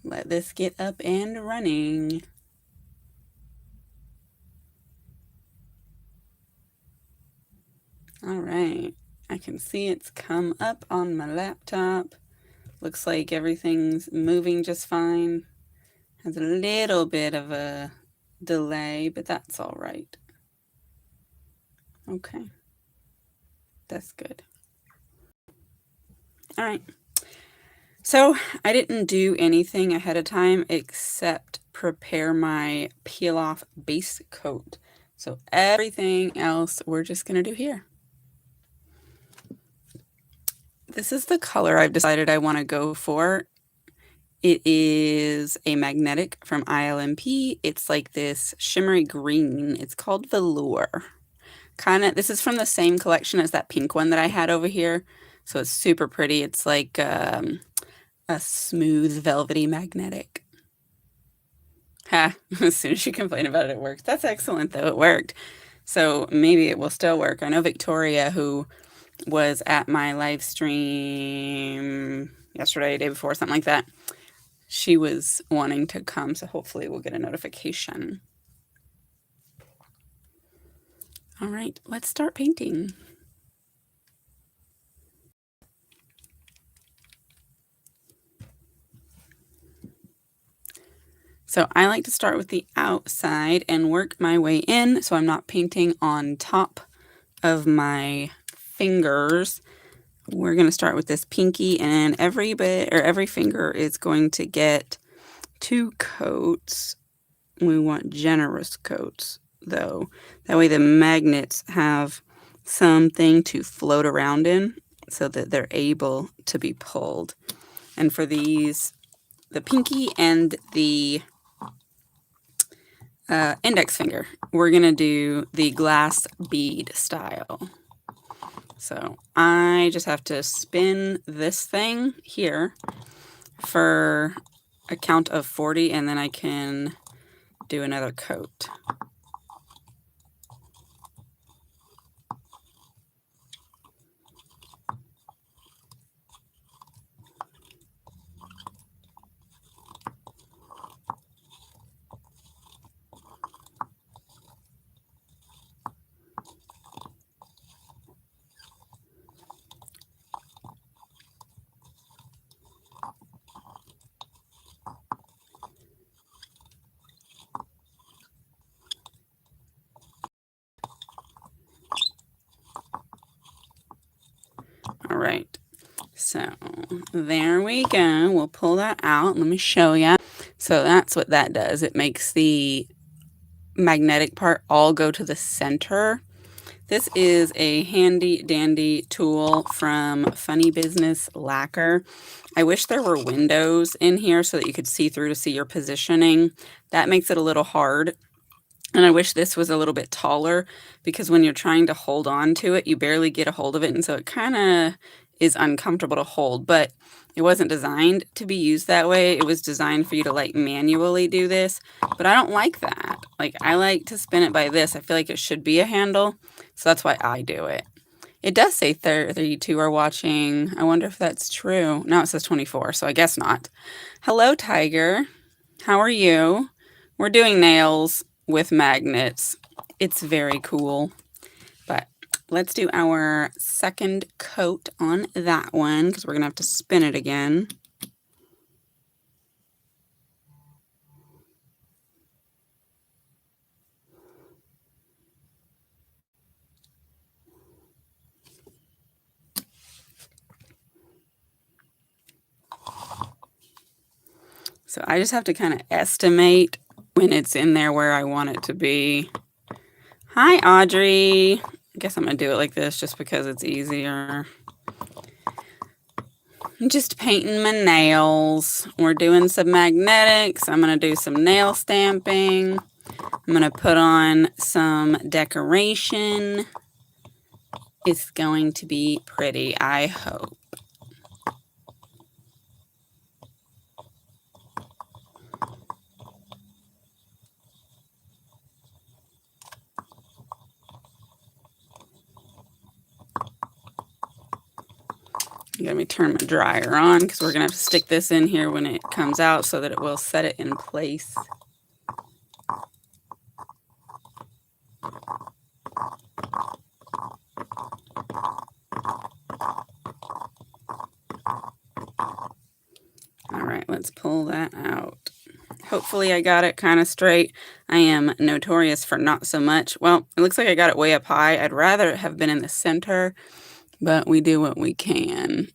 Let this get up and running. All right, I can see it's come up on my laptop. Looks like everything's moving just fine. Has a little bit of a delay, but that's all right. Okay, that's good. All right. So I didn't do anything ahead of time except prepare my peel off base coat. So everything else we're just gonna do here. This is the color I've decided I want to go for. It is a magnetic from ILMP. It's like this shimmery green. It's called Velour. This is from the same collection as that pink one that I had over here. So it's super pretty. It's like a smooth, velvety magnetic. Ha, as soon as you complain about it, it works. That's excellent, though. It worked. So maybe it will still work. I know Victoria, who was at my live stream yesterday, day before, something like that, she was wanting to come, so hopefully we'll get a notification. All right, let's start painting. So I like to start with the outside and work my way in, so I'm not painting on top of my fingers. We're going to start with this pinky, and every finger is going to get 2 coats. We want generous coats, though. That way the magnets have something to float around in so that they're able to be pulled. And for these, the pinky and the index finger, we're going to do the glass bead style. So I just have to spin this thing here for a count of 40, and then I can do another coat. All right, so there we go. We'll pull that out. Let me show you. So that's what that does. It makes the magnetic part all go to the center. This is a handy dandy tool from Funny Business Lacquer. I wish there were windows in here so that you could see through to see your positioning. That makes it a little hard. And I wish this was a little bit taller, because when you're trying to hold on to it, you barely get a hold of it. And so it kind of is uncomfortable to hold, but it wasn't designed to be used that way. It was designed for you to like manually do this, but I don't like that. Like, I like to spin it by this. I feel like it should be a handle. So that's why I do it. It does say 32 are watching. I wonder if that's true. Now it says 24, so I guess not. Hello, Tiger. How are you? We're doing nails with magnets. It's very cool. But let's do our second coat on that one, because we're going to have to spin it again. So I just have to kind of estimate when it's in there where I want it to be. Hi, Audrey. I guess I'm going to do it like this just because it's easier. I'm just painting my nails. We're doing some magnetics. I'm going to do some nail stamping. I'm going to put on some decoration. It's going to be pretty, I hope. I'm going to me turn my dryer on because we're going to have to stick this in here when it comes out so that it will set it in place. All right, let's pull that out. Hopefully I got it kind of straight. I am notorious for not so much. Well, it looks like I got it way up high. I'd rather it have been in the center, but we do what we can.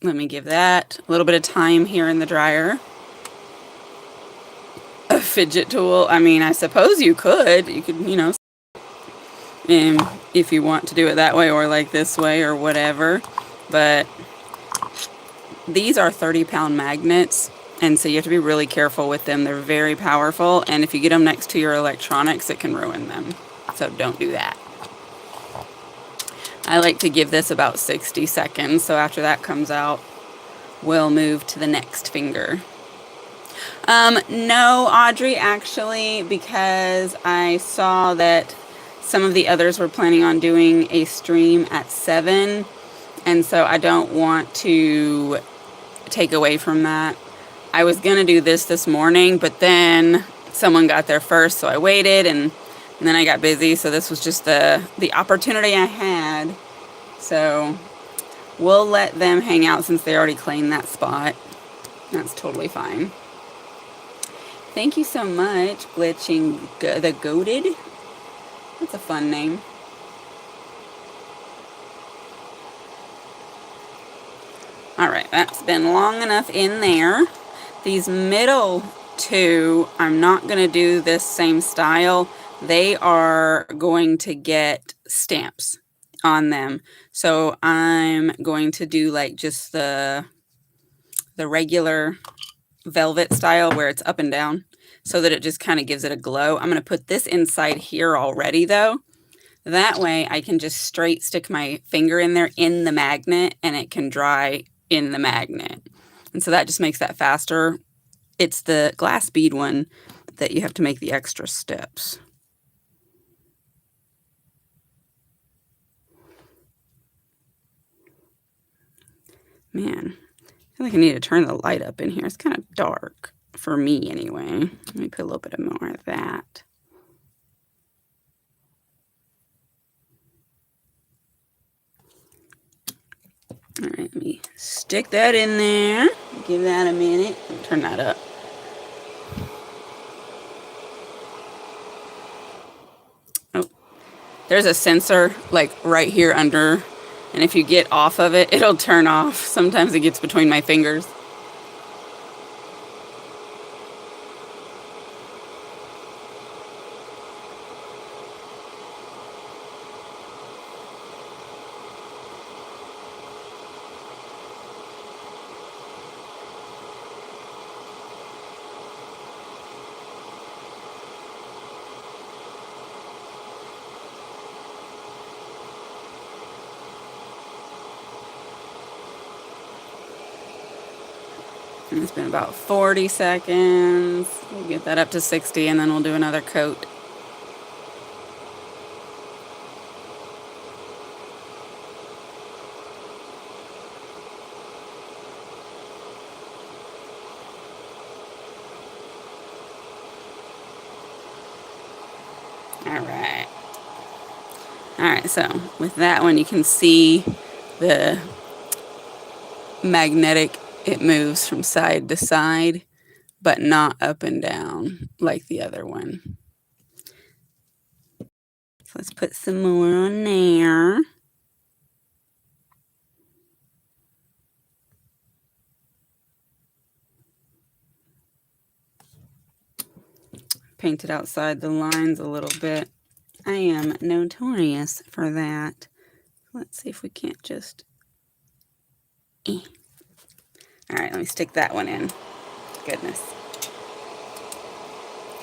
Let me give that a little bit of time here in the dryer. A fidget tool. I mean, I suppose you could, you know, if you want to do it that way or like this way or whatever. But these are 30-pound magnets, and so you have to be really careful with them. They're very powerful, and if you get them next to your electronics, it can ruin them. So don't do that. I like to give this about 60 seconds, so after that comes out, we'll move to the next finger. No, Audrey, actually, because I saw that some of the others were planning on doing a stream at 7, and so I don't want to take away from that. I was going to do this morning, but then someone got there first, so I waited, and then I got busy, so this was just the opportunity I had. So we'll let them hang out since they already claimed that spot. That's totally fine. Thank you so much, Glitching the Goated. That's a fun name. All right, that's been long enough in there. These middle two, I'm not going to do this same style. They are going to get stamps on them. So I'm going to do like just the regular velvet style where it's up and down so that it just kind of gives it a glow. I'm going to put this inside here already though. That way I can just straight stick my finger in there in the magnet and it can dry in the magnet. And so that just makes that faster. It's the glass bead one that you have to make the extra steps. Man, I feel like I need to turn the light up in here. It's kind of dark for me anyway. Let me put a little bit more of that. All right, let me stick that in there. Give that a minute. Turn that up. Oh, there's a sensor like right here under, and if you get off of it, it'll turn off. Sometimes it gets between my fingers. And it's been about 40 seconds. We'll get that up to 60 and then we'll do another coat. All right, so with that one you can see the magnetic. It moves from side to side, but not up and down like the other one. So let's put some more on there. Painted outside the lines a little bit. I am notorious for that. Let's see if we can't just... All right, let me stick that one in. Goodness.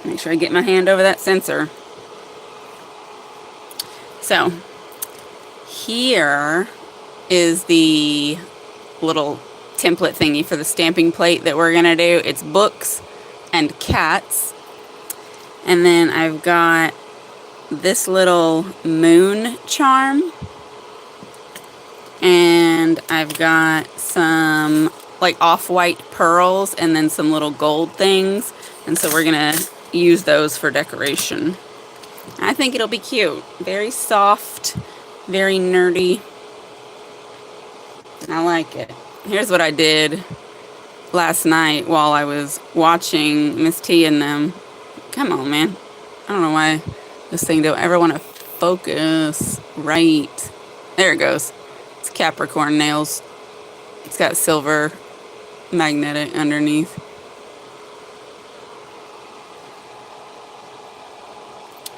Make sure I get my hand over that sensor. So, here is the little template thingy for the stamping plate that we're gonna do. It's books and cats. And then I've got this little moon charm. And I've got some like off-white pearls and then some little gold things. And so we're gonna use those for decoration. I think it'll be cute. Very soft, very nerdy. I like it. Here's what I did last night while I was watching Miss T and them. Come on, man. I don't know why this thing don't ever want to focus. Right. There it goes. It's Capricorn nails. It's got silver magnetic underneath.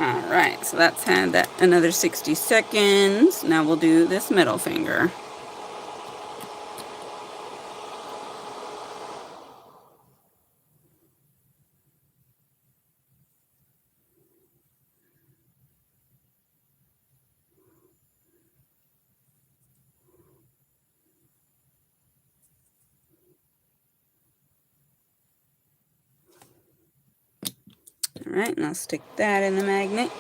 Alright, so that's had that another 60 seconds. Now we'll do this middle finger. Alright, and I'll stick that in the magnet.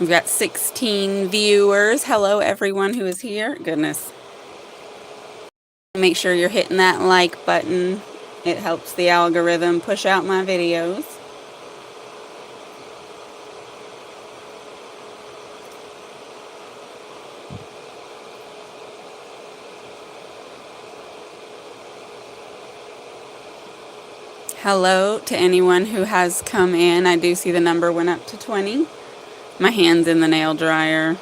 We've got 16 viewers. Hello, everyone who is here. Goodness. Make sure you're hitting that like button. It helps the algorithm push out my videos. Hello to anyone who has come in. I do see the number went up to 20. My hand's in the nail dryer.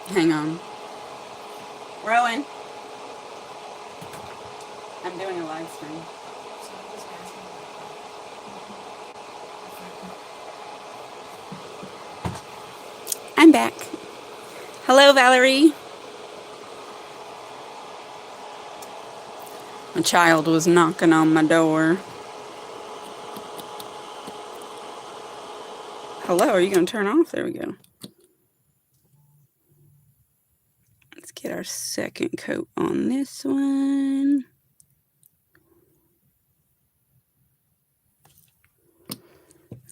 Hang on. Rowan. I'm doing a live stream. I'm back. Hello, Valerie. A child was knocking on my door. Hello, are you going to turn off? There we go. Let's get our second coat on this one.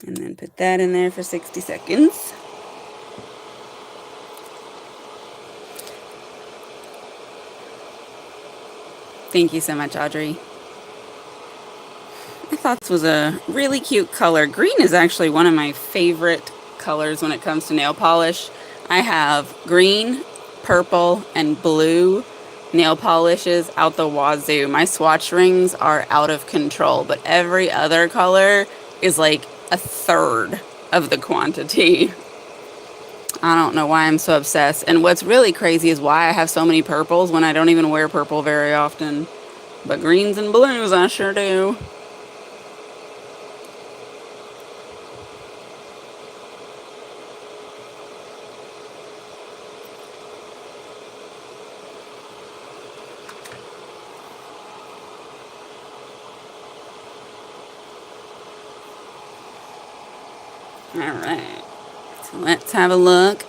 And then put that in there for 60 seconds. Thank you so much, Audrey. I thought this was a really cute color. Green is actually one of my favorite colors when it comes to nail polish. I have green, purple, and blue nail polishes out the wazoo. My swatch rings are out of control, but every other color is like a third of the quantity. I don't know why I'm so obsessed. And what's really crazy is why I have so many purples when I don't even wear purple very often. But greens and blues, I sure do. Alright, so let's have a look.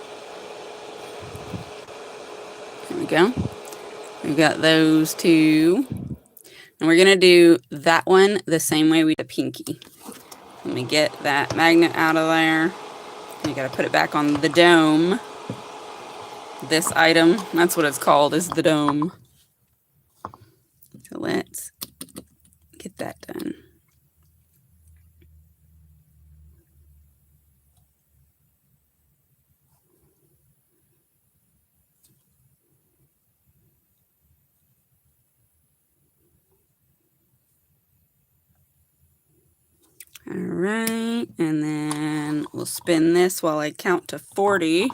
There we go. We've got those two. And we're going to do that one the same way we did the pinky. Let me get that magnet out of there. You got to put it back on the dome. This item, that's what it's called, is the dome. So let's get that done. All right, and then we'll spin this while I count to 40.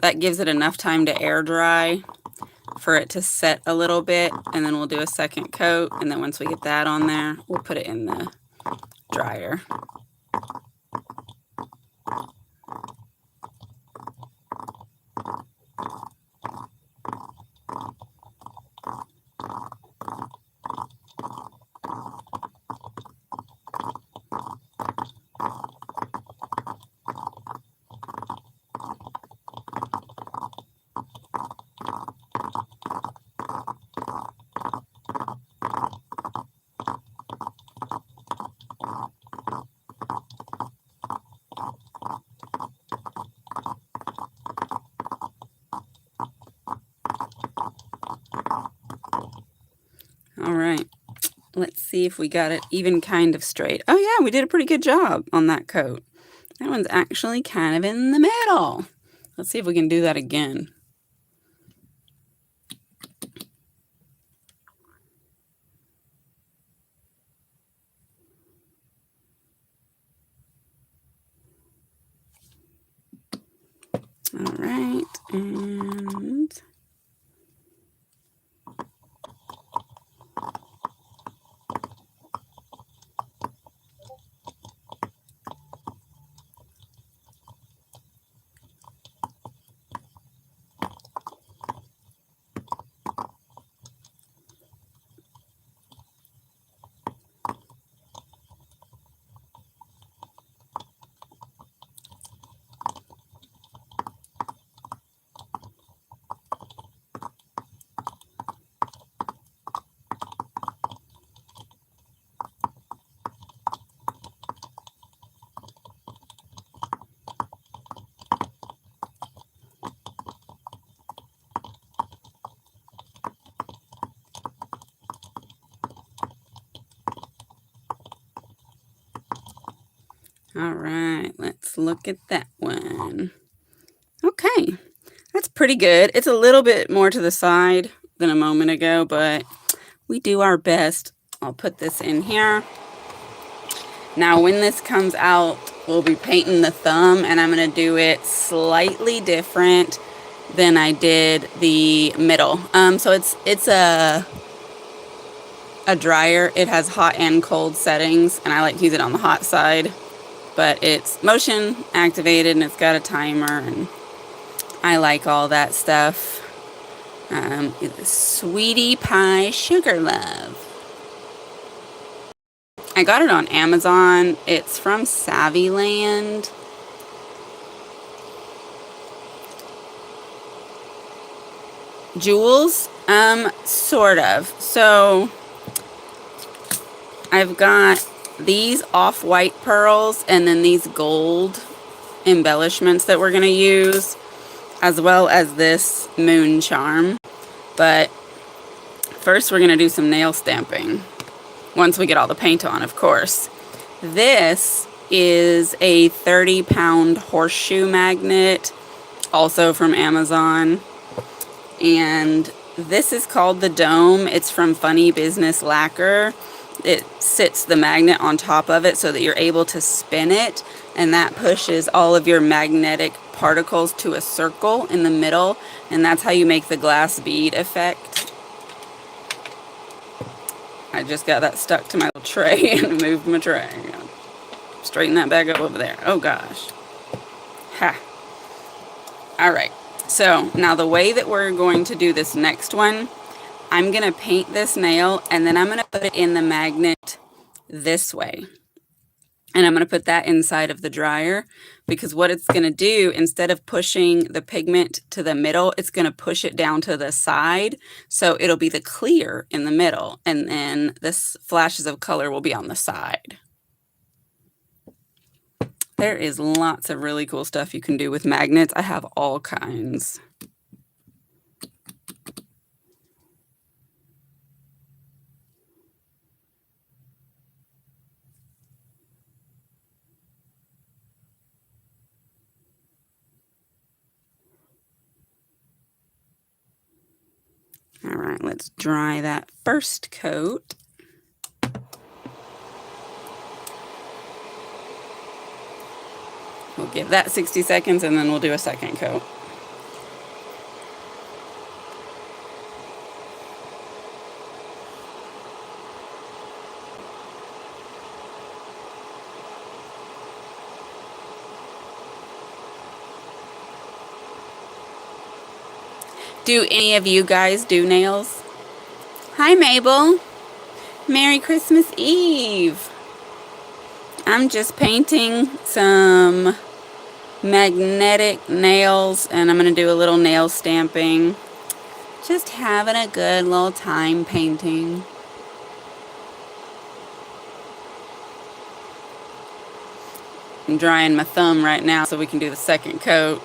That gives it enough time to air dry for it to set a little bit, and then we'll do a second coat, and then once we get that on there, we'll put it in the dryer. right. Let's see if we got it even kind of straight. Oh yeah, we did a pretty good job on that coat. That one's actually kind of in the middle. Let's see if we can do that again. All right, and all right, let's look at that one. Okay, that's pretty good. It's a little bit more to the side than a moment ago, but we do our best. I'll put this in here. Now, when this comes out, we'll be painting the thumb, and I'm going to do it slightly different than I did the middle. So it's a dryer. It has hot and cold settings, and I like to use it on the hot side. But it's motion activated, and it's got a timer, and I like all that stuff. Sweetie Pie Sugar Love. I got it on Amazon. It's from Savvyland. Jewels? Sort of. So I've got these off-white pearls and then these gold embellishments that we're going to use, as well as this moon charm. But first we're going to do some nail stamping. Once we get all the paint on, of course. This is a 30-pound horseshoe magnet, also from Amazon. And this is called the Dome. It's from Funny Business Lacquer. It sits the magnet on top of it so that you're able to spin it, and that pushes all of your magnetic particles to a circle in the middle, and that's how you make the glass bead effect. I just got that stuck to my little tray and moved my tray. Straighten that back up over there. Oh gosh. Ha. All right. So now the way that we're going to do this next one, I'm going to paint this nail and then I'm going to put it in the magnet this way. And I'm going to put that inside of the dryer, because what it's going to do, instead of pushing the pigment to the middle, it's going to push it down to the side. So it'll be the clear in the middle, and then this flashes of color will be on the side. There is lots of really cool stuff you can do with magnets. I have all kinds. All right, let's dry that first coat. We'll give that 60 seconds and then we'll do a second coat. Do any of you guys do nails? Hi, Mabel. Merry Christmas Eve. I'm just painting some magnetic nails, and I'm going to do a little nail stamping. Just having a good little time painting. I'm drying my thumb right now so we can do the second coat.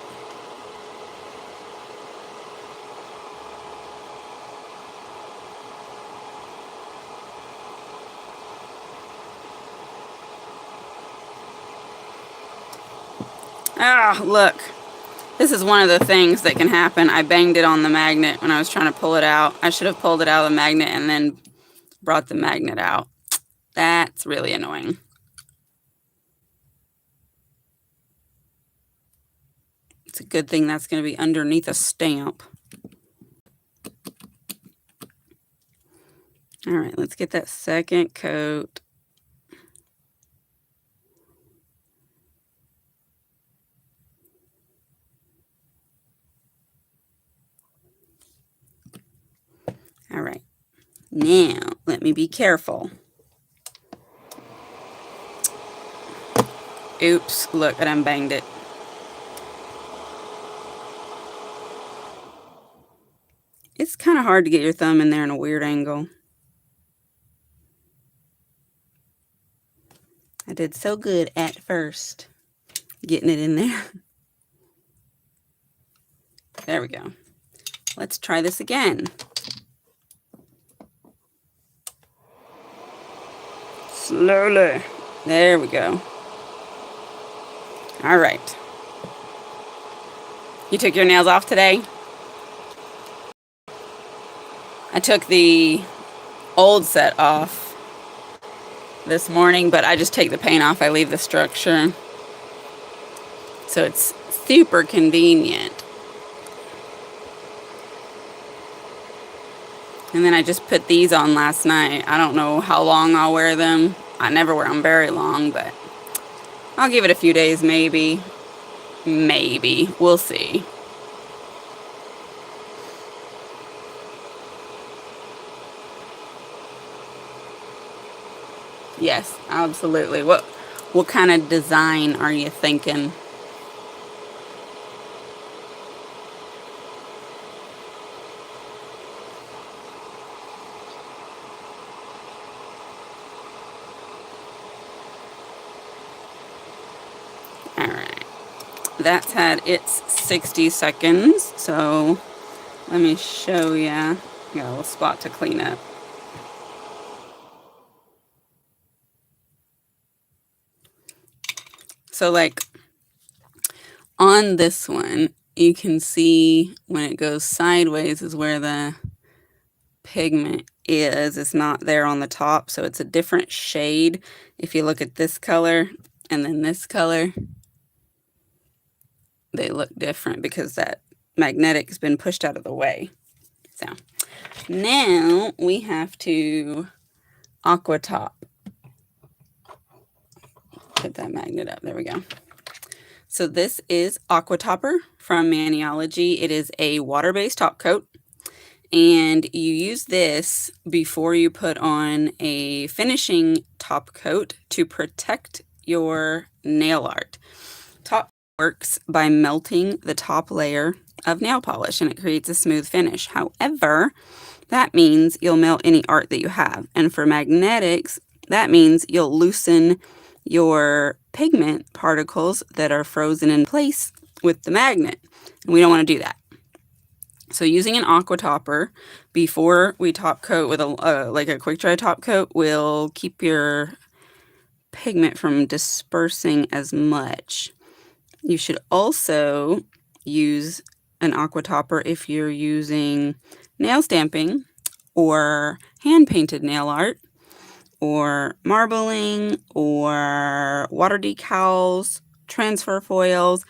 Ah, look. This is one of the things that can happen. I banged it on the magnet when I was trying to pull it out. I should have pulled it out of the magnet and then brought the magnet out. That's really annoying. It's a good thing that's going to be underneath a stamp. All right, let's get that second coat. All right, now let me be careful. Oops, look, I done banged it. It's kind of hard to get your thumb in there in a weird angle. I did so good at first getting it in there. There we go. Let's try this again. Slowly. There we go. All right. You took your nails off today? I took the old set off this morning, but I just take the paint off. I leave the structure. So it's super convenient. And then I just put these on last night. I don't know how long I'll wear them. I never wear them very long, but I'll give it a few days maybe. Maybe. We'll see. Yes, absolutely. What kind of design are you thinking? All right. That's had its 60 seconds, so let me show you. Got a little spot to clean up. So like on this one, you can see when it goes sideways is where the pigment is. It's not there on the top, so it's a different shade. If you look at this color and then this color, they look different because that magnetic has been pushed out of the way. So now we have to aqua top. Put that magnet up. There we go. So this is Aqua Topper from Maniology. It is a water-based top coat, and you use this before you put on a finishing top coat to protect your nail art. Top works by melting the top layer of nail polish, and it creates a smooth finish. However, that means you'll melt any art that you have, and for magnetics, that means you'll loosen your pigment particles that are frozen in place with the magnet. And we don't want to do that. So using an aqua topper before we top coat with like a quick dry top coat will keep your pigment from dispersing as much. You should also use an aqua topper if you're using nail stamping or hand painted nail art, or marbling, or water decals, transfer foils,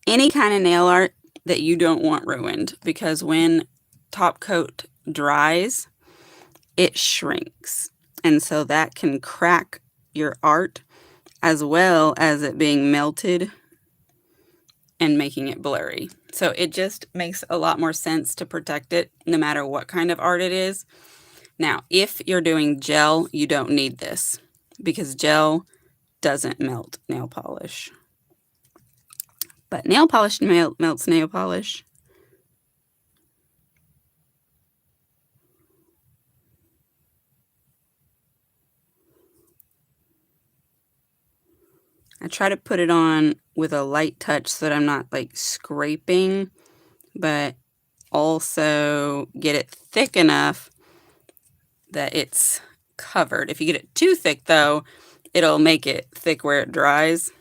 any kind of nail art that you don't want ruined, because when top coat dries, it shrinks. And so that can crack your art as well as it being melted and making it blurry. So it just makes a lot more sense to protect it no matter what kind of art it is. Now, if you're doing gel, you don't need this because gel doesn't melt nail polish. But nail polish melts nail polish. I try to put it on with a light touch so that I'm not like scraping, but also get it thick enough that it's covered. If you get it too thick though, it'll make it thick where it dries.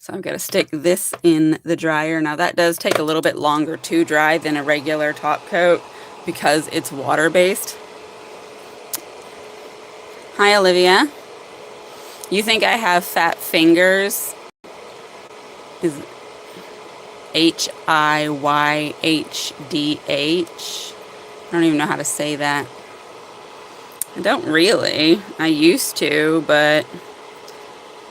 So I've got to stick this in the dryer. Now that does take a little bit longer to dry than a regular top coat because it's water-based. Hi, Olivia. You think I have fat fingers? Is HIYHDH? I don't even know how to say that. I don't really. I used to, but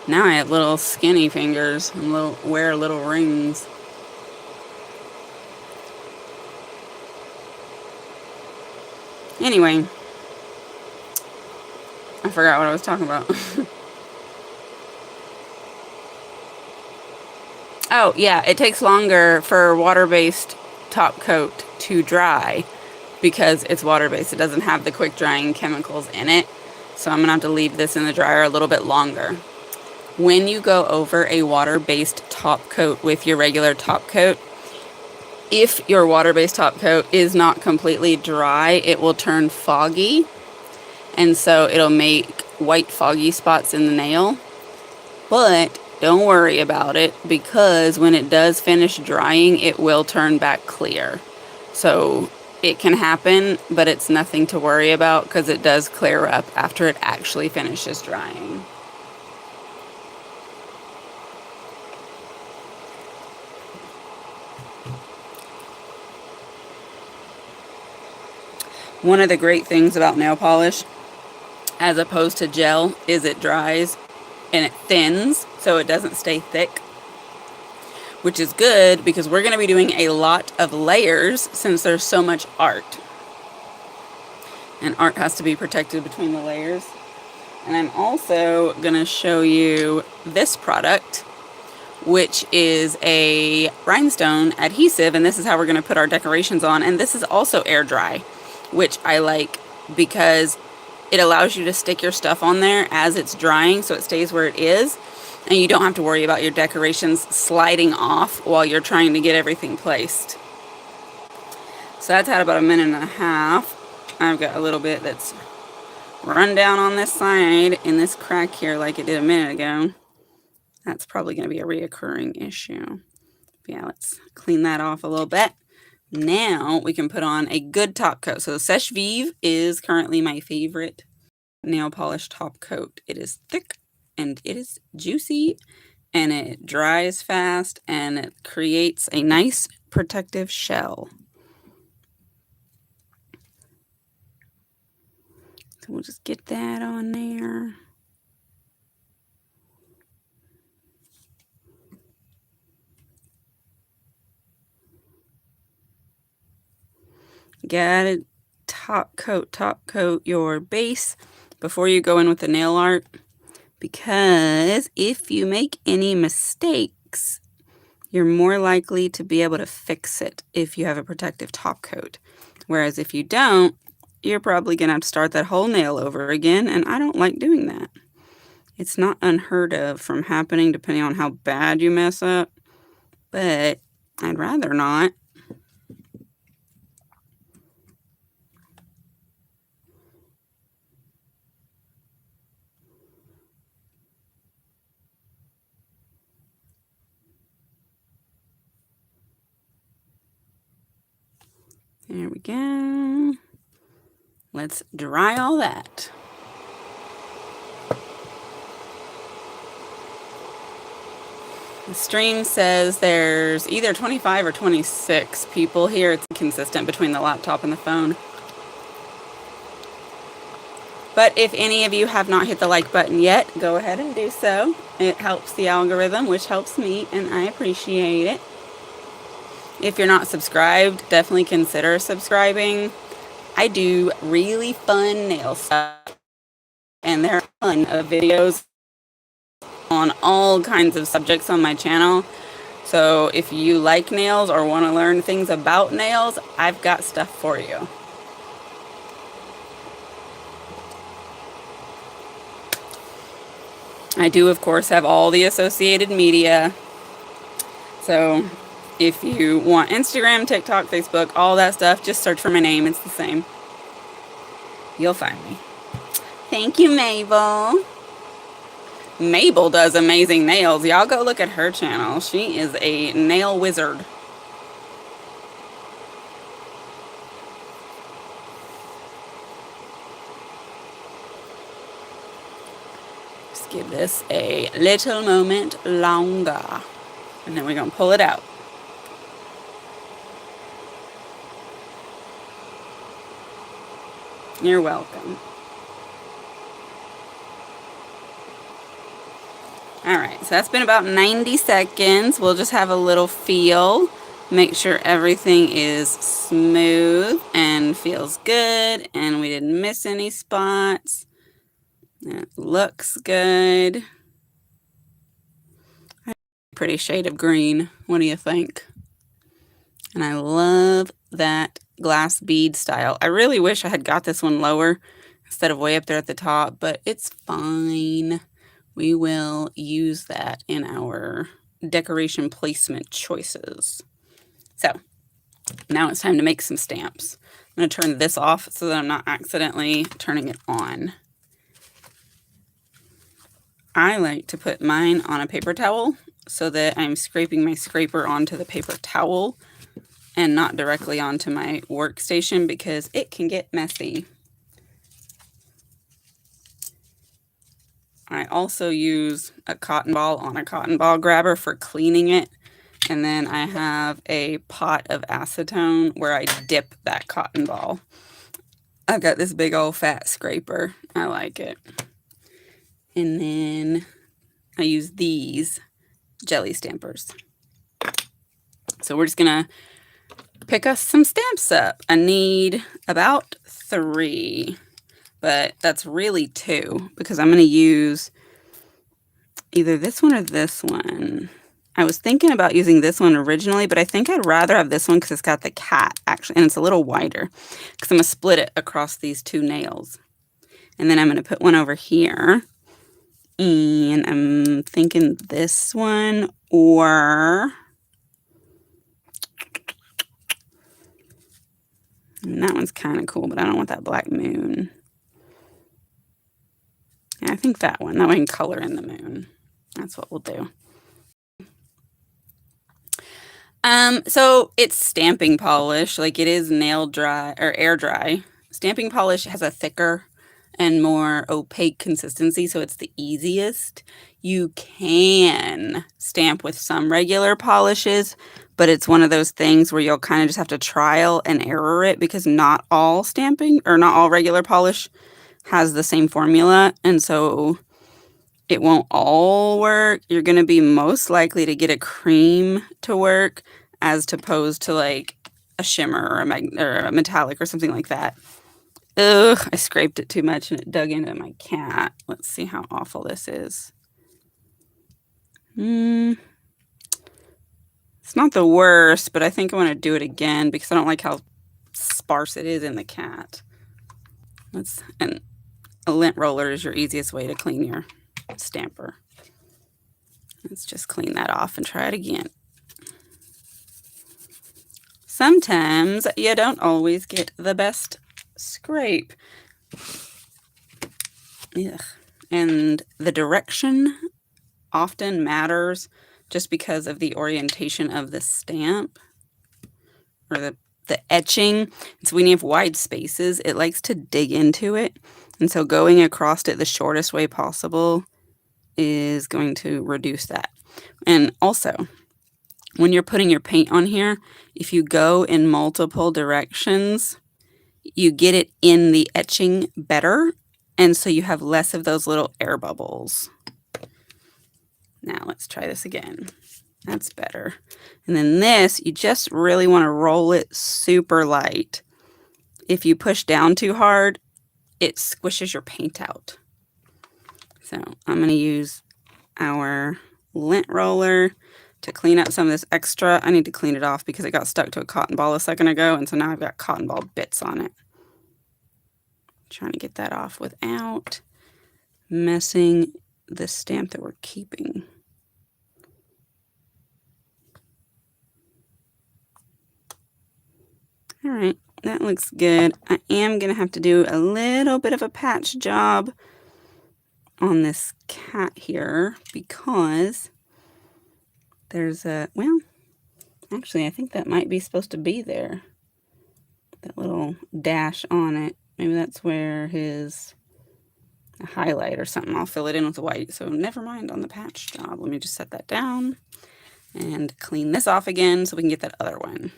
now I have little skinny fingers and wear little rings. Anyway, I forgot what I was talking about. Oh, yeah, it takes longer for water-based top coat to dry because it's water-based. It doesn't have the quick drying chemicals in it. So I'm going to have to leave this in the dryer a little bit longer. When you go over a water-based top coat with your regular top coat, if your water-based top coat is not completely dry, it will turn foggy. And so it'll make white foggy spots in the nail. But don't worry about it because when it does finish drying, it will turn back clear. So it can happen, but it's nothing to worry about because it does clear up after it actually finishes drying. One of the great things about nail polish, as opposed to gel, is it dries and it thins so it doesn't stay thick, which is good because we're going to be doing a lot of layers since there's so much art. And art has to be protected between the layers. And I'm also going to show you this product, which is a rhinestone adhesive, and this is how we're going to put our decorations on. And this is also air dry, which I like because it allows you to stick your stuff on there as it's drying so it stays where it is, and you don't have to worry about your decorations sliding off while you're trying to get everything placed. So that's had about a minute and a half. I've got a little bit that's run down on this side in this crack here like it did a minute ago. That's probably going to be a reoccurring issue. Yeah, let's clean that off a little bit. Now we can put on a good top coat. So Sèche Vive is currently my favorite nail polish top coat. It is thick and it is juicy and it dries fast and it creates a nice protective shell. So we'll just get that on there. Gotta top coat your base before you go in with the nail art, because if you make any mistakes, you're more likely to be able to fix it if you have a protective top coat. Whereas if you don't, you're probably going to have to start that whole nail over again, and I don't like doing that. It's not unheard of from happening depending on how bad you mess up, but I'd rather not. There we go. Let's dry all that. The stream says there's either 25 or 26 people here. It's consistent between the laptop and the phone. But if any of you have not hit the like button yet, go ahead and do so. It helps the algorithm, which helps me, and I appreciate it. If you're not subscribed, definitely consider subscribing. I do really fun nail stuff, and there are a ton of videos on all kinds of subjects on my channel. So if you like nails or want to learn things about nails, I've got stuff for you. I do, of course, have all the associated media. So if you want Instagram, TikTok, Facebook, all that stuff, just search for my name. It's the same. You'll find me. Thank you, Mabel. Mabel does amazing nails. Y'all go look at her channel. She is a nail wizard. Just give this a little moment longer. And then we're going to pull it out. You're welcome. All right, so that's been about 90 seconds. We'll just have a little feel. Make sure everything is smooth and feels good and we didn't miss any spots. It looks good. Pretty shade of green. What do you think? And I love that glass bead style. I really wish I had got this one lower instead of way up there at the top, but it's fine. We will use that in our decoration placement choices. So now it's time to make some stamps. I'm going to turn this off so that I'm not accidentally turning it on. I like to put mine on a paper towel so that I'm scraping my scraper onto the paper towel and not directly onto my workstation because it can get messy. I also use a cotton ball on a cotton ball grabber for cleaning it. And then I have a pot of acetone where I dip that cotton ball. I've got this big old fat scraper. I like it. And then I use these jelly stampers. So we're just going to pick us some stamps up. I need about 3. But that's really 2 because I'm going to use either this one or this one. I was thinking about using this one originally, but I think I'd rather have this one because it's got the cat actually, and it's a little wider because I'm going to split it across these 2 nails. And then I'm going to put one over here. And I'm thinking this one or... And that one's kind of cool, but I don't want that black moon. I think that one. That way I can color in the moon. That's what we'll do. So it's stamping polish. Like it is nail dry or air dry. Stamping polish has a thicker and more opaque consistency, so it's the easiest. You can stamp with some regular polishes, but it's one of those things where you'll kind of just have to trial and error it because not all stamping or not all regular polish has the same formula, and so it won't all work. You're going to be most likely to get a cream to work as opposed to like a shimmer or a metallic or something like that. Ugh, I scraped it too much and it dug into my cat. Let's see how awful this is. It's not the worst, but I think I want to do it again because I don't like how sparse it is in the cat. And a lint roller is your easiest way to clean your stamper. Let's just clean that off and try it again. Sometimes you don't always get the best scrape. Ugh. And the direction often matters just because of the orientation of the stamp or the etching. So when you have wide spaces, it likes to dig into it. And so going across it the shortest way possible is going to reduce that. And also, when you're putting your paint on here, if you go in multiple directions, you get it in the etching better. And so you have less of those little air bubbles. Now let's try this again. That's better. And then this, you just really want to roll it super light. If you push down too hard, it squishes your paint out. So I'm going to use our lint roller to clean up some of this extra. I need to clean it off because it got stuck to a cotton ball a second ago, and so now I've got cotton ball bits on it. Trying to get that off without messing the stamp that we're keeping. All right, that looks good. I am going to have to do a little bit of a patch job on this cat here because there's a, well, actually I think that might be supposed to be there. That little dash on it. Maybe that's where his highlight or something. I'll fill it in with white. So never mind on the patch job. Let me just set that down and clean this off again so we can get that other one.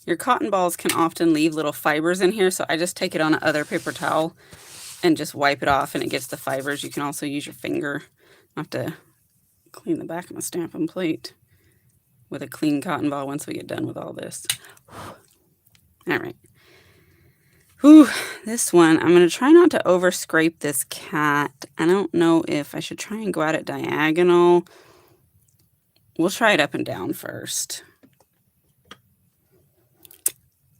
Your cotton balls can often leave little fibers in here, so I just take it on another paper towel and just wipe it off and it gets the fibers. You can also use your finger. I have to clean the back of my stamping plate with a clean cotton ball once we get done with all this. All right. Whew, this one, I'm going to try not to over scrape this cat. I don't know if I should try and go at it diagonal. We'll try it up and down first.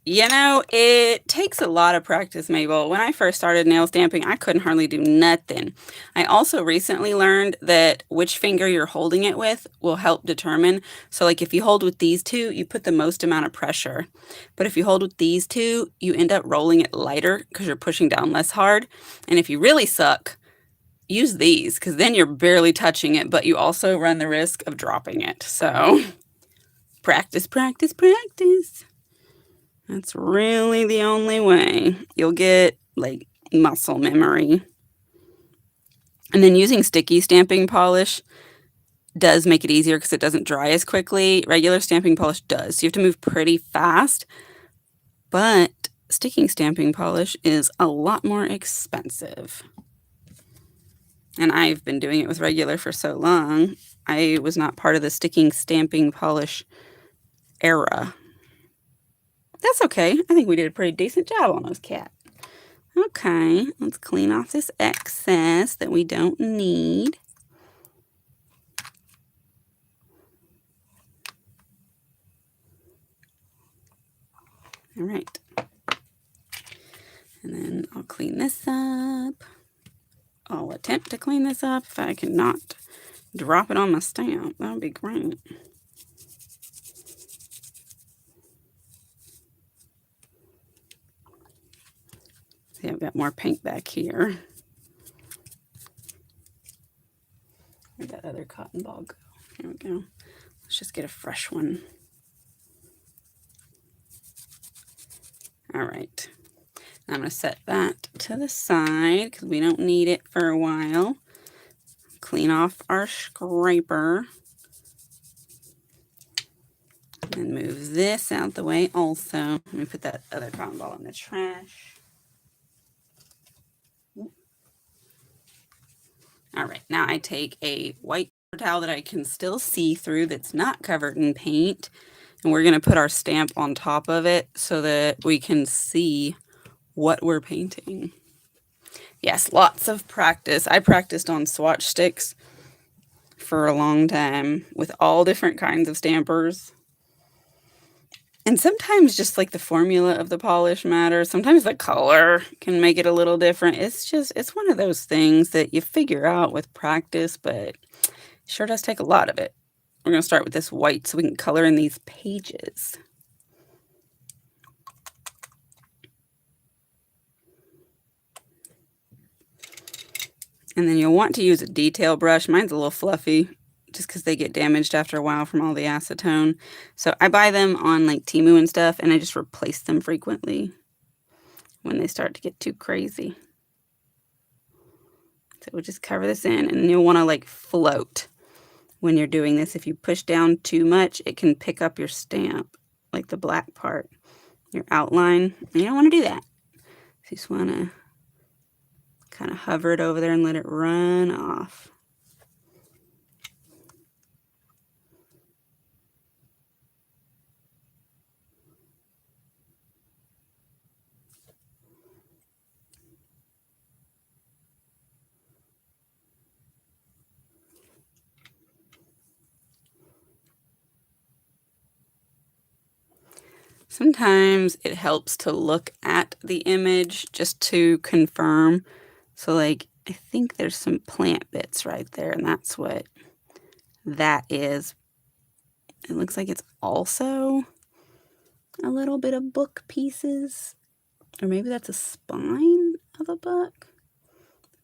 You know, it takes a lot of practice, Mabel. When I first started nail stamping, I couldn't hardly do nothing. I also recently learned that which finger you're holding it with will help determine. So like if you hold with these two, you put the most amount of pressure. But if you hold with these two, you end up rolling it lighter because you're pushing down less hard. And if you really suck, use these because then you're barely touching it, but you also run the risk of dropping it. So practice, practice, practice. That's really the only way. You'll get like muscle memory. And then using sticky stamping polish does make it easier because it doesn't dry as quickly. Regular stamping polish does. So you have to move pretty fast. But sticking stamping polish is a lot more expensive. And I've been doing it with regular for so long. I was not part of the sticking stamping polish era. That's okay. I think we did a pretty decent job on those cats. Okay, let's clean off this excess that we don't need. All right. And then I'll clean this up. I'll attempt to clean this up if I cannot drop it on my stamp. That would be great. See, I've got more paint back here. Where'd that other cotton ball go? Here we go. Let's just get a fresh one. All right. I'm going to set that to the side because we don't need it for a while. Clean off our scraper. And move this out the way also. Let me put that other cotton ball in the trash. All right, now I take a white towel that I can still see through that's not covered in paint. And we're going to put our stamp on top of it so that we can see what we're painting. Yes, lots of practice. I practiced on swatch sticks for a long time with all different kinds of stampers. And sometimes just like the formula of the polish matters. Sometimes the color can make it a little different. It's one of those things that you figure out with practice, but it sure does take a lot of it. We're going to start with this white so we can color in these pages. And then you'll want to use a detail brush. Mine's a little fluffy just because they get damaged after a while from all the acetone. So I buy them on like Temu and stuff, and I just replace them frequently when they start to get too crazy. So we'll just cover this in, and you'll want to like float when you're doing this. If you push down too much, it can pick up your stamp, like the black part, your outline. And you don't want to do that. So you just want to kind of hover it over there and let it run off. Sometimes it helps to look at the image just to confirm. So like, I think there's some plant bits right there, and that's what that is. It looks like it's also a little bit of book pieces, or maybe that's a spine of a book.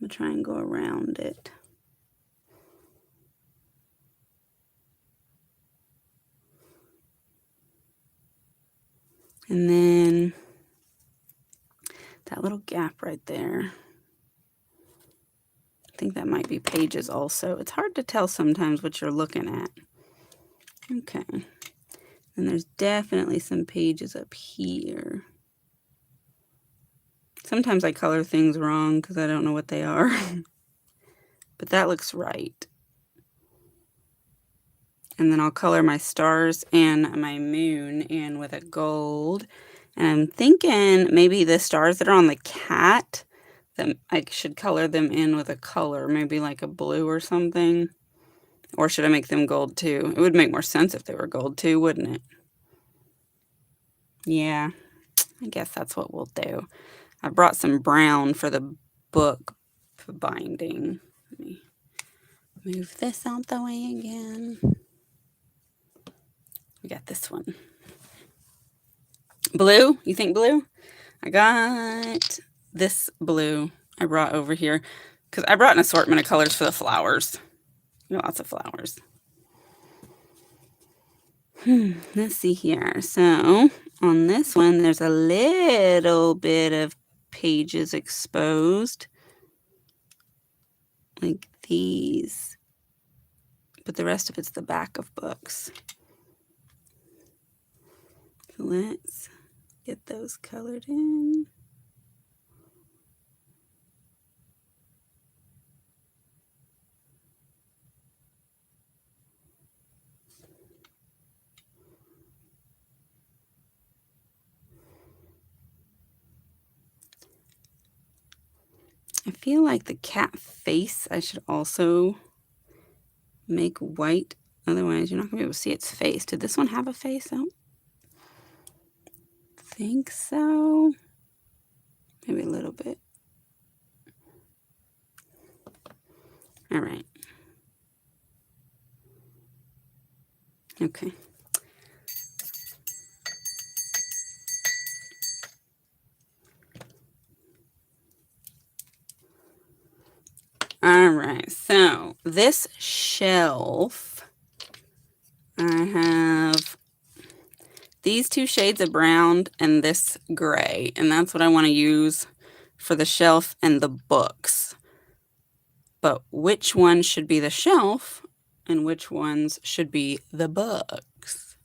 I'm gonna try and go around it. And then that little gap right there, I think that might be pages also. It's hard to tell sometimes what you're looking at. Okay. And there's definitely some pages up here. Sometimes I color things wrong because I don't know what they are. But that looks right. And then I'll color my stars and my moon in with a gold. And I'm thinking maybe the stars that are on the cat, that I should color them in with a color, maybe like a blue or something. Or should I make them gold too? It would make more sense if they were gold too, wouldn't it? Yeah, I guess that's what we'll do. I brought some brown for the book binding. Let me move this out the way again. We got this one. Blue? You think blue? I got this blue I brought over here because I brought an assortment of colors for the flowers. Lots of flowers. Let's see here. So on this one, there's a little bit of pages exposed, like these, but the rest of it's the back of books. So let's get those colored in. I feel like the cat face I should also make white. Otherwise, you're not going to be able to see its face. Did this one have a face? I don't think so. Maybe a little bit. All right. Okay. All right, so this shelf, I have these two shades of brown and this gray, and that's what I want to use for the shelf and the books. But which one should be the shelf and which ones should be the books?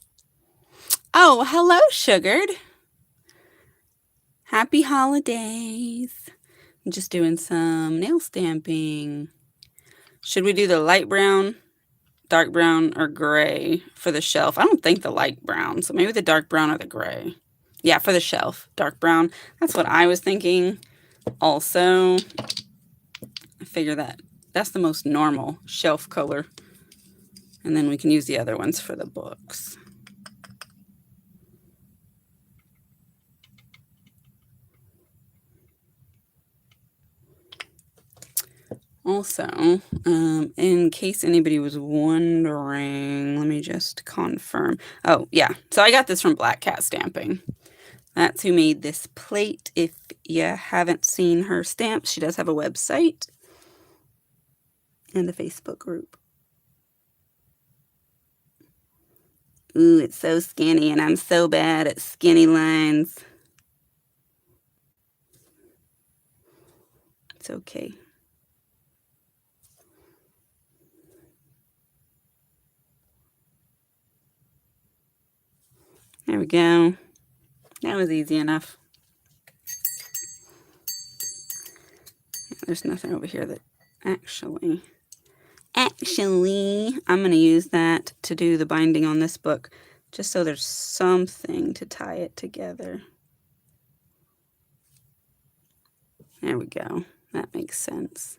Oh, hello, Sugared. Happy holidays. I'm just doing some nail stamping. Should we do the light brown, dark brown, or gray for the shelf? I don't think the light brown, so maybe the dark brown or the gray. Yeah, for the shelf, dark brown. That's what I was thinking. Also, I figure that's the most normal shelf color. And then we can use the other ones for the books. Also, in case anybody was wondering, let me just confirm. Oh, yeah. So I got this from Black Cat Stamping. That's who made this plate. If you haven't seen her stamps, she does have a website and a Facebook group. Ooh, it's so skinny, and I'm so bad at skinny lines. It's okay. There we go. That was easy enough. There's nothing over here that actually, I'm going to use that to do the binding on this book, just so there's something to tie it together. There we go. That makes sense.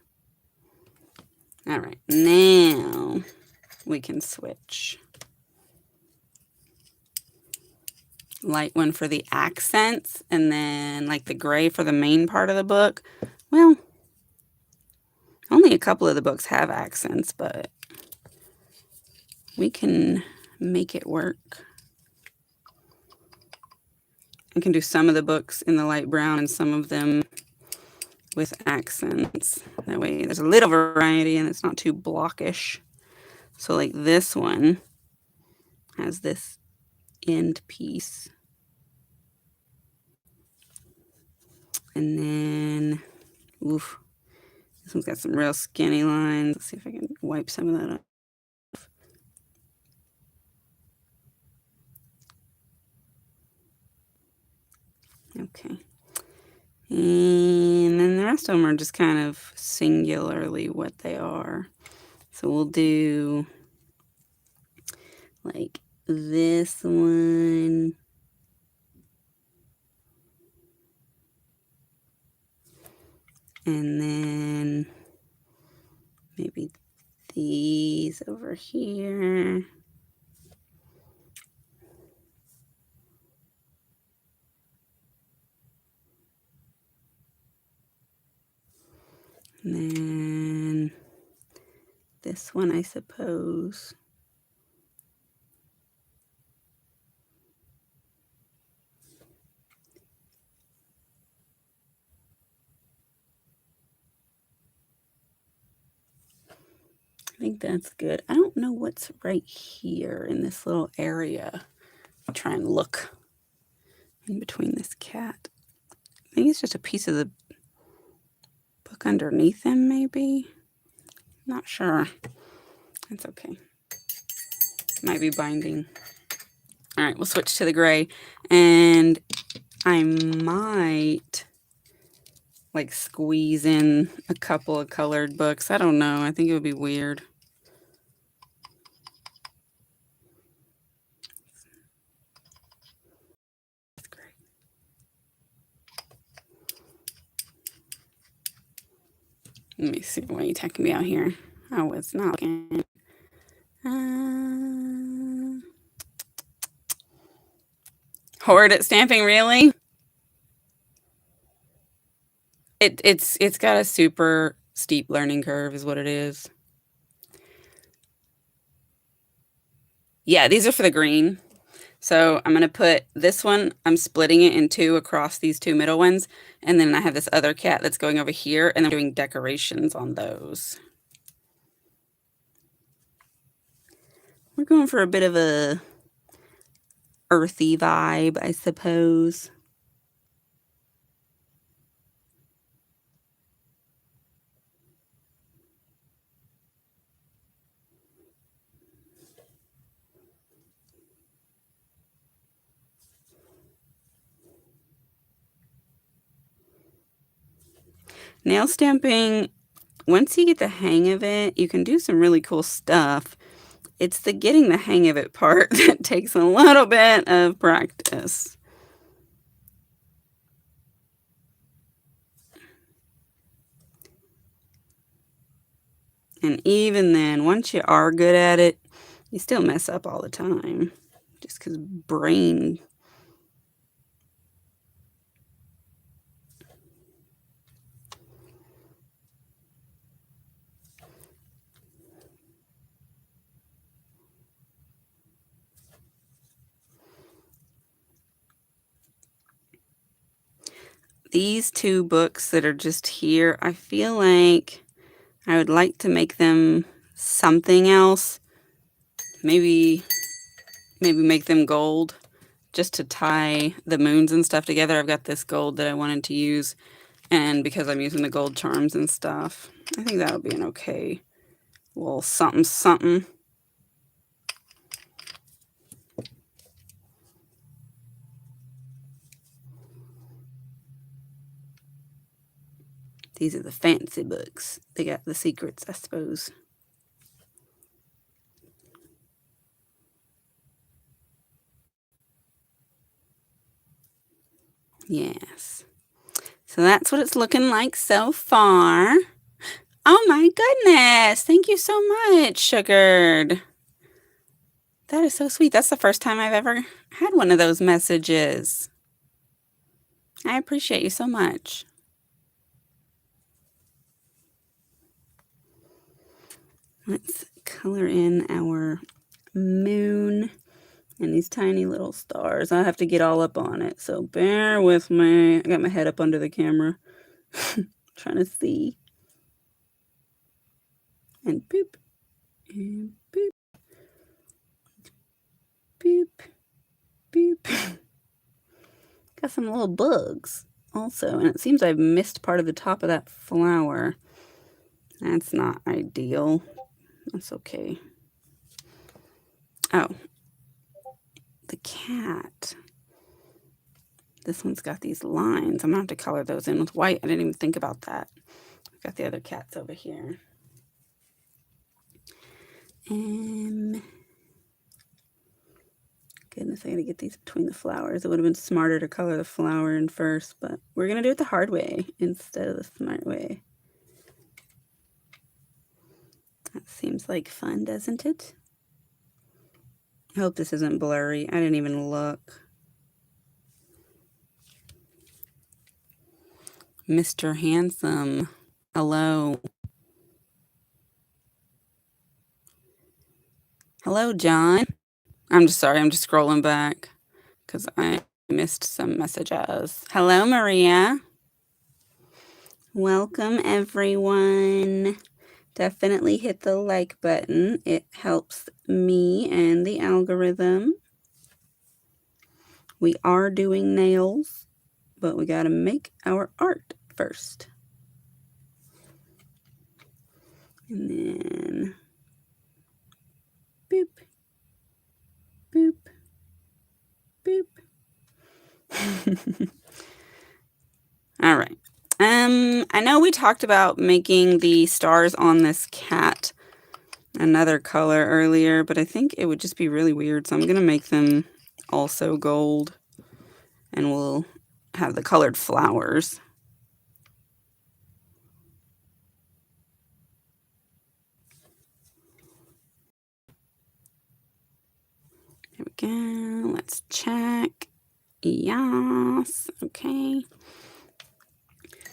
All right, now we can switch. Light one for the accents, and then like the gray for the main part of the book. Well, only a couple of the books have accents, but we can make it work. I can do some of the books in the light brown and some of them with accents. That way there's a little variety and it's not too blockish. So like this one has this end piece. And then, oof, this one's got some real skinny lines. Let's see if I can wipe some of that up. Okay. And then the rest of them are just kind of singularly what they are. So we'll do like this one. And then maybe these over here. And then this one, I suppose. I think that's good. I don't know what's right here in this little area. I'll try and look in between this cat. I think it's just a piece of the book underneath him, maybe. Not sure. That's okay. Might be binding. All right, we'll switch to the gray. And I might like squeeze in a couple of colored books. I don't know. I think it would be weird. That's great. Let me see. Why are you taking me out here? Oh, it's not looking. Horrid at stamping, really? It's got a super steep learning curve is what it is. Yeah, these are for the green. So I'm going to put this one, I'm splitting it in two across these two middle ones. And then I have this other cat that's going over here and I'm doing decorations on those. We're going for a bit of a earthy vibe, I suppose. Nail stamping, once you get the hang of it, you can do some really cool stuff. It's the getting the hang of it part that takes a little bit of practice. And even then, once you are good at it, you still mess up all the time. Just because brain. These two books that are just here, I feel like I would like to make them something else. Maybe make them gold just to tie the moons and stuff together. I've got this gold that I wanted to use, and because I'm using the gold charms and stuff, I think that'll be an okay little something something. These are the fancy books. They got the secrets, I suppose. Yes. So that's what it's looking like so far. Oh my goodness. Thank you so much, Sugared. That is so sweet. That's the first time I've ever had one of those messages. I appreciate you so much. Let's color in our moon and these tiny little stars. I have to get all up on it, so bear with me. I got my head up under the camera. Trying to see. And boop. And boop. Boop. Boop. Got some little bugs also, and it seems I've missed part of the top of that flower. That's not ideal. That's okay. Oh, the cat. This one's got these lines. I'm gonna have to color those in with white. I didn't even think about that. I've got the other cats over here. Goodness, I gotta get these between the flowers. It would have been smarter to color the flower in first, but we're gonna do it the hard way instead of the smart way. That seems like fun, doesn't it? I hope this isn't blurry. I didn't even look. Mr. Handsome. Hello. Hello, John. I'm just sorry. I'm just scrolling back because I missed some messages. Hello, Maria. Welcome, everyone. Definitely hit the like button. It helps me and the algorithm. We are doing nails, but we got to make our art first. And then boop, boop, boop. All right. I know we talked about making the stars on this cat another color earlier, but I think it would just be really weird. So I'm going to make them also gold, and we'll have the colored flowers. There we go. Let's check. Yes. Okay.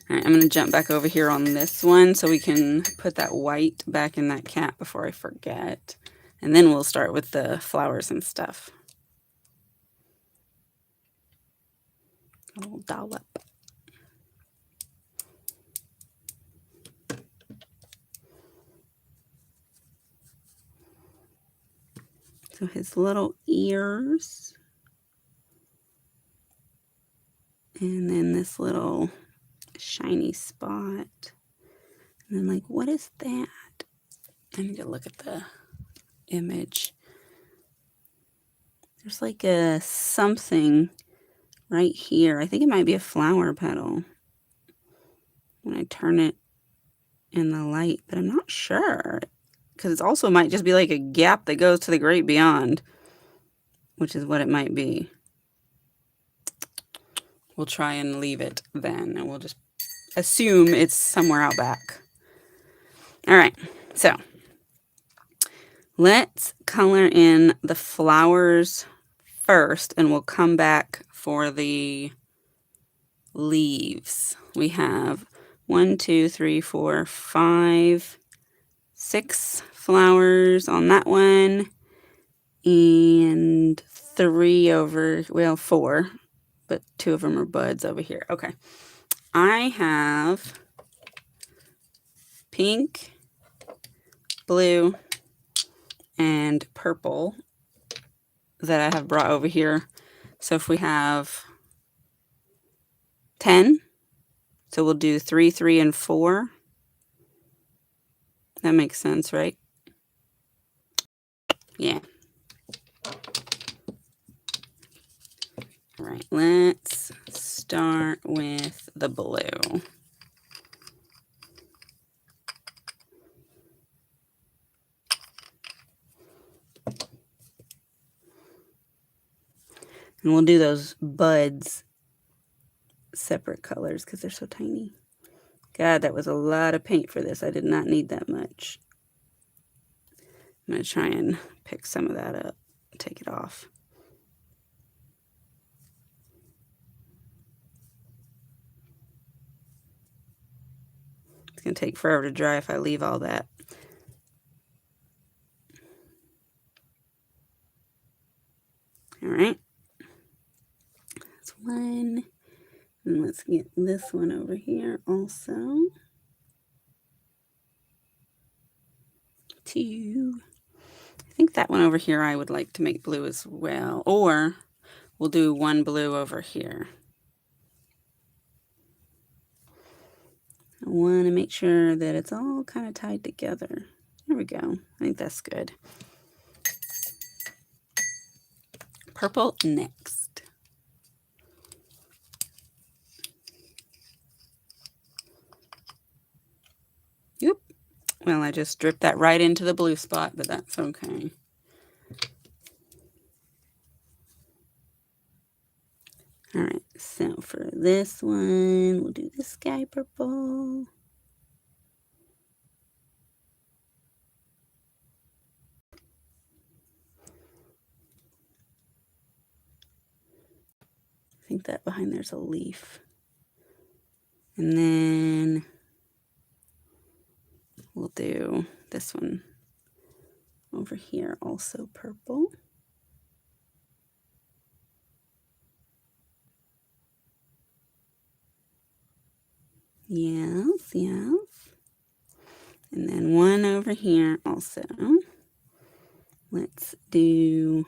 All right, I'm going to jump back over here on this one so we can put that white back in that cat before I forget. And then we'll start with the flowers and stuff. A little dollop. So his little ears. And then this little shiny spot. And then, like, what is that? I need to look at the image. There's like a something right here. I think it might be a flower petal when I turn it in the light, but I'm not sure. Because it also might just be like a gap that goes to the great beyond, which is what it might be. We'll try and leave it then, and we'll just assume it's somewhere out back. All right, so let's color in the flowers first, and we'll come back for the leaves. We have 1, 2, 3, 4, 5, 6 flowers on that one, and 3 over, well, 4, but 2 of them are buds over here. Okay, I have pink, blue, and purple that I have brought over here. So if we have 10, so we'll do 3, 3, and 4. That makes sense, right? Yeah. All right, let's start with the blue. And we'll do those buds separate colors because they're so tiny. God, that was a lot of paint for this. I did not need that much. I'm going to try and pick some of that up, take it off. It's going to take forever to dry if I leave all that. And let's get this one over here also. Two. I think that one over here I would like to make blue as well. Or we'll do one blue over here. I want to make sure that it's all kind of tied together. There we go. I think that's good. Purple next. Yep. Well, I just dripped that right into the blue spot, but that's okay. All right, so for this one, we'll do the sky purple. I think that behind there's a leaf. And then we'll do this one over here, also purple. Yes, yes. And then one over here also. Let's do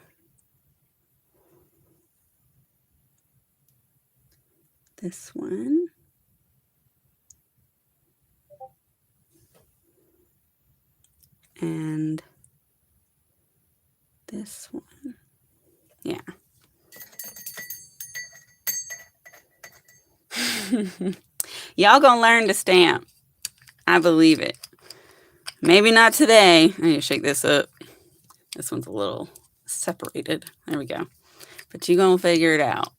this one. And this one. Yeah. Y'all gonna learn to stamp. I believe it. Maybe not today. I need to shake this up. This one's a little separated. There we go. But you're gonna figure it out.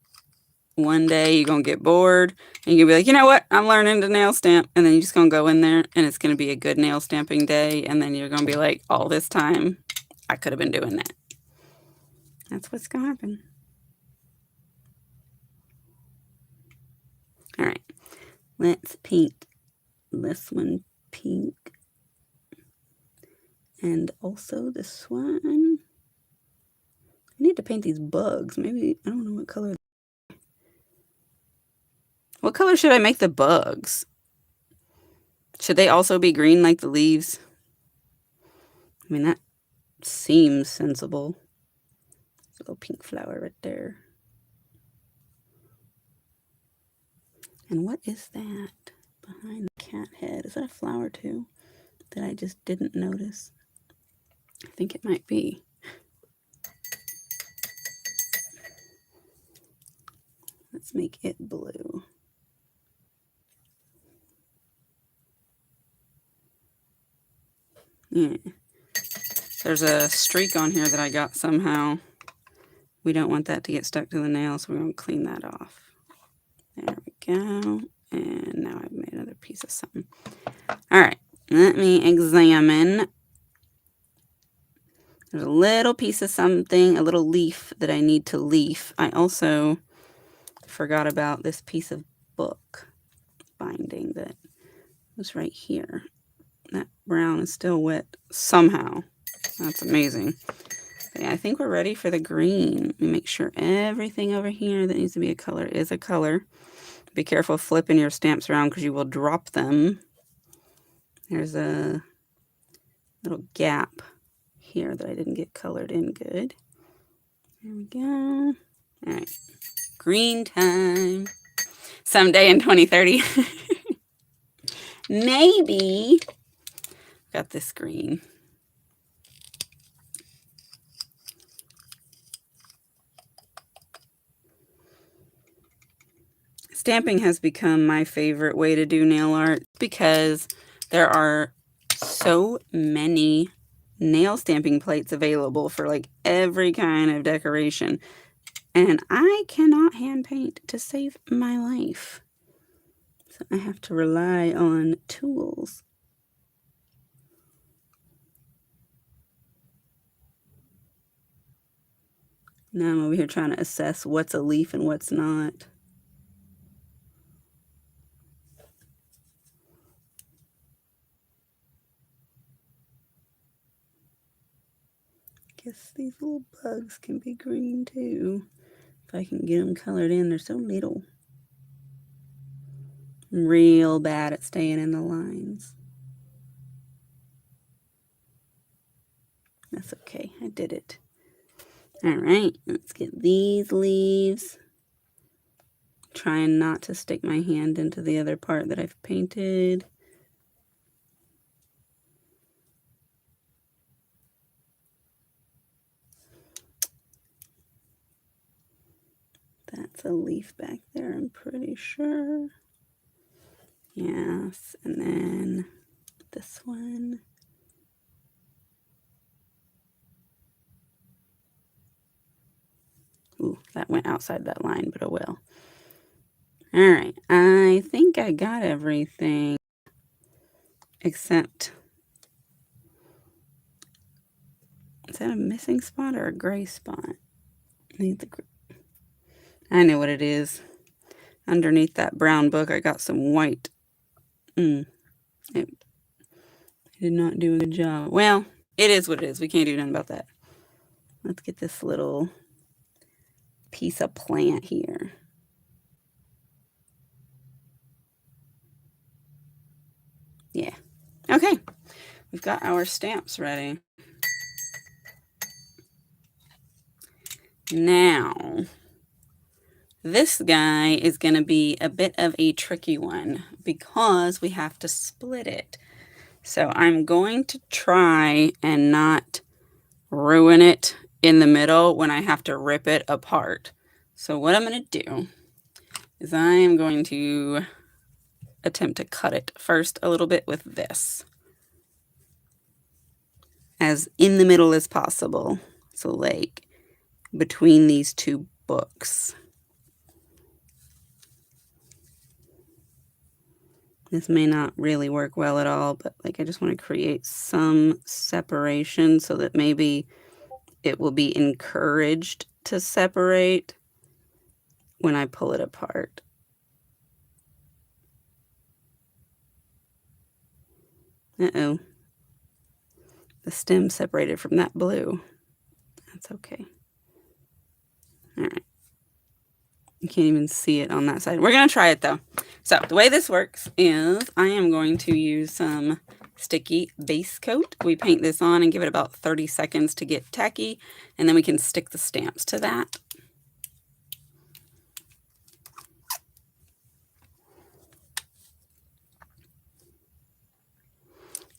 One day you're gonna get bored and you're gonna be like, you know what? I'm learning to nail stamp. And then you're just gonna go in there and it's gonna be a good nail stamping day. And then you're gonna be like, all this time, I could have been doing that. That's what's gonna happen. All right, let's paint this one pink. And also this one. I need to paint these bugs. Maybe, I don't know what color. What color should I make the bugs? Should they also be green like the leaves? I mean, that seems sensible. There's a little pink flower right there. And what is that behind the cat head? Is that a flower too that I just didn't notice? I think it might be. Let's make it blue. Yeah. There's a streak on here that I got somehow. We don't want that to get stuck to the nail, so we're going to clean that off. There we go. And now I've made another piece of something. All right, let me examine. There's a little piece of something, a little leaf that I need to leaf. I also forgot about this piece of book binding that was right here. That brown is still wet somehow. That's amazing. But yeah, I think we're ready for the green. Let me make sure everything over here that needs to be a color is a color. Be careful flipping your stamps around because you will drop them. There's a little gap here that I didn't get colored in good. There we go. All right, green time. Someday in 2030. Maybe. Got this green. Stamping has become my favorite way to do nail art because there are so many nail stamping plates available for like every kind of decoration. And I cannot hand paint to save my life. So I have to rely on tools. Now I'm over here trying to assess what's a leaf and what's not. Guess these little bugs can be green too. If I can get them colored in, they're so little. I'm real bad at staying in the lines. That's okay, I did it. All right, let's get these leaves. Trying not to stick my hand into the other part that I've painted. That's a leaf back there, I'm pretty sure. Yes, and then this one. Ooh, that went outside that line, but oh well. All right, I think I got everything except, is that a missing spot or a gray spot? I know what it is. Underneath that brown book, I got some white. I did not do a good job. Well, it is what it is. We can't do nothing about that. Let's get this little piece of plant here. Yeah. Okay. We've got our stamps ready. Now, this guy is going to be a bit of a tricky one because we have to split it. So I'm going to try and not ruin it in the middle when I have to rip it apart. So what I'm going to do is I am going to attempt to cut it first a little bit with this, as in the middle as possible. So like between these two books. This may not really work well at all, but like I just want to create some separation so that maybe it will be encouraged to separate when I pull it apart. Uh-oh. The stem separated from that blue. That's okay. All right. You can't even see it on that side. We're going to try it though. So the way this works is I am going to use some sticky base coat. We paint this on and give it about 30 seconds to get tacky, and then we can stick the stamps to that.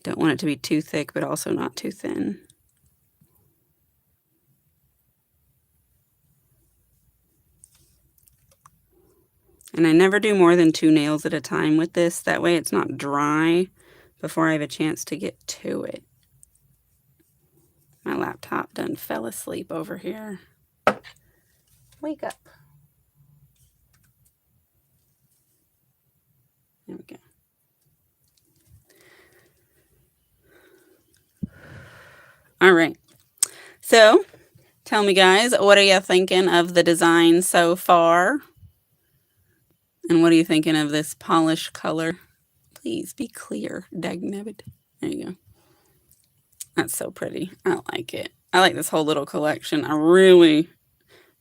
Don't want it to be too thick, but also not too thin. And I never do more than 2 nails at a time with this. That way it's not dry before I have a chance to get to it. My laptop done fell asleep over here. Wake up. There we go. All right. So tell me, guys, what are you thinking of the design so far? And what are you thinking of this polish color? Please be clear, dagnabbit. There you go. That's so pretty. I like it. I like this whole little collection. I really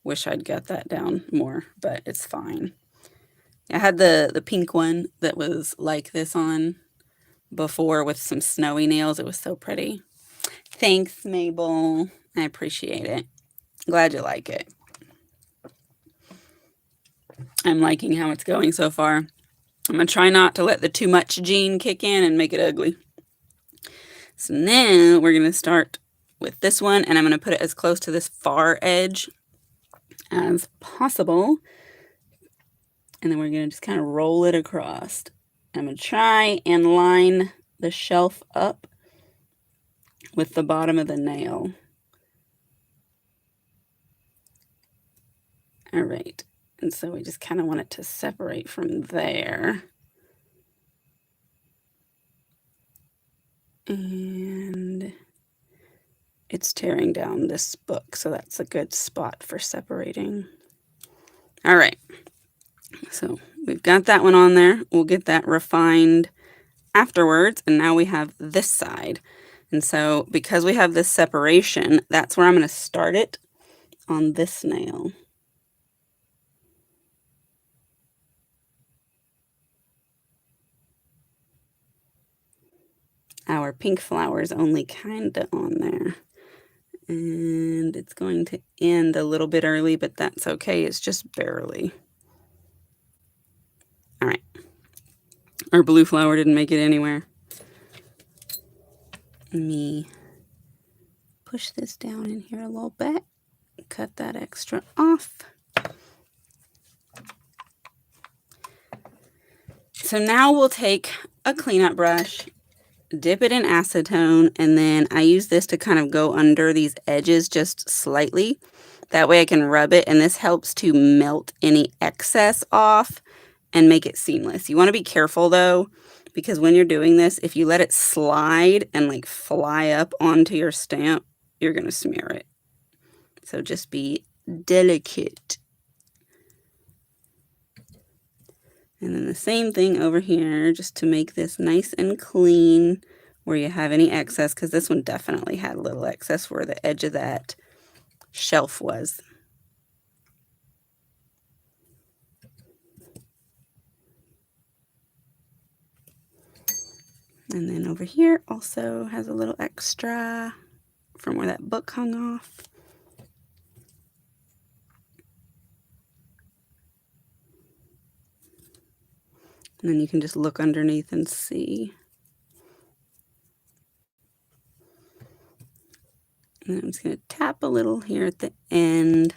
wish I'd got that down more, but it's fine. I had the pink one that was like this on before with some snowy nails. It was so pretty. Thanks, Mabel. I appreciate it. Glad you like it. I'm liking how it's going so far. I'm going to try not to let the too much gene kick in and make it ugly. So now we're going to start with this one, and I'm going to put it as close to this far edge as possible. And then we're going to just kind of roll it across. I'm going to try and line the shelf up with the bottom of the nail. All right. And so we just kind of want it to separate from there. And it's tearing down this book, so that's a good spot for separating. All right. So we've got that one on there. We'll get that refined afterwards. And now we have this side. And so because we have this separation, that's where I'm going to start it on this nail. our pink flowers only kind of on there. And it's going to end a little bit early, but that's okay. It's just barely. All right. Our blue flower didn't make it anywhere. Let me push this down in here a little bit. Cut that extra off. So now we'll take a cleanup brush, dip it in acetone, and then I use this to kind of go under these edges just slightly. That way I can rub it, and this helps to melt any excess off and make it seamless. You want to be careful though, because when you're doing this, if you let it slide and like fly up onto your stamp, you're going to smear it. So just be delicate. And then the same thing over here, just to make this nice and clean where you have any excess, because this one definitely had a little excess where the edge of that shelf was. And then over here also has a little extra from where that book hung off. And then you can just look underneath and see. And then I'm just going to tap a little here at the end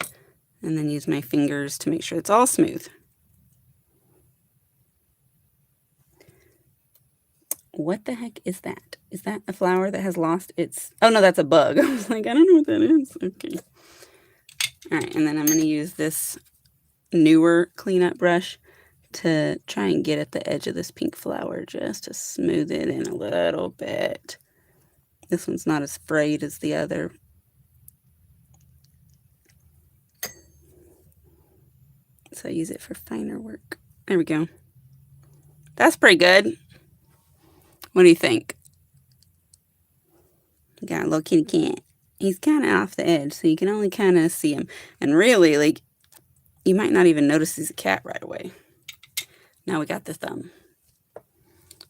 and then use my fingers to make sure it's all smooth. What the heck is that? Is that a flower that has lost its... Oh, no, that's a bug. I was like, I don't know what that is. Okay. All right, and then I'm going to use this newer cleanup brush to try and get at the edge of this pink flower just to smooth it in a little bit. This one's not as frayed as the other. So I use it for finer work. There we go. That's pretty good. What do you think? We got a little kitty cat. He's kind of off the edge, so you can only kind of see him. And really, like, you might not even notice he's a cat right away. Now we got the thumb.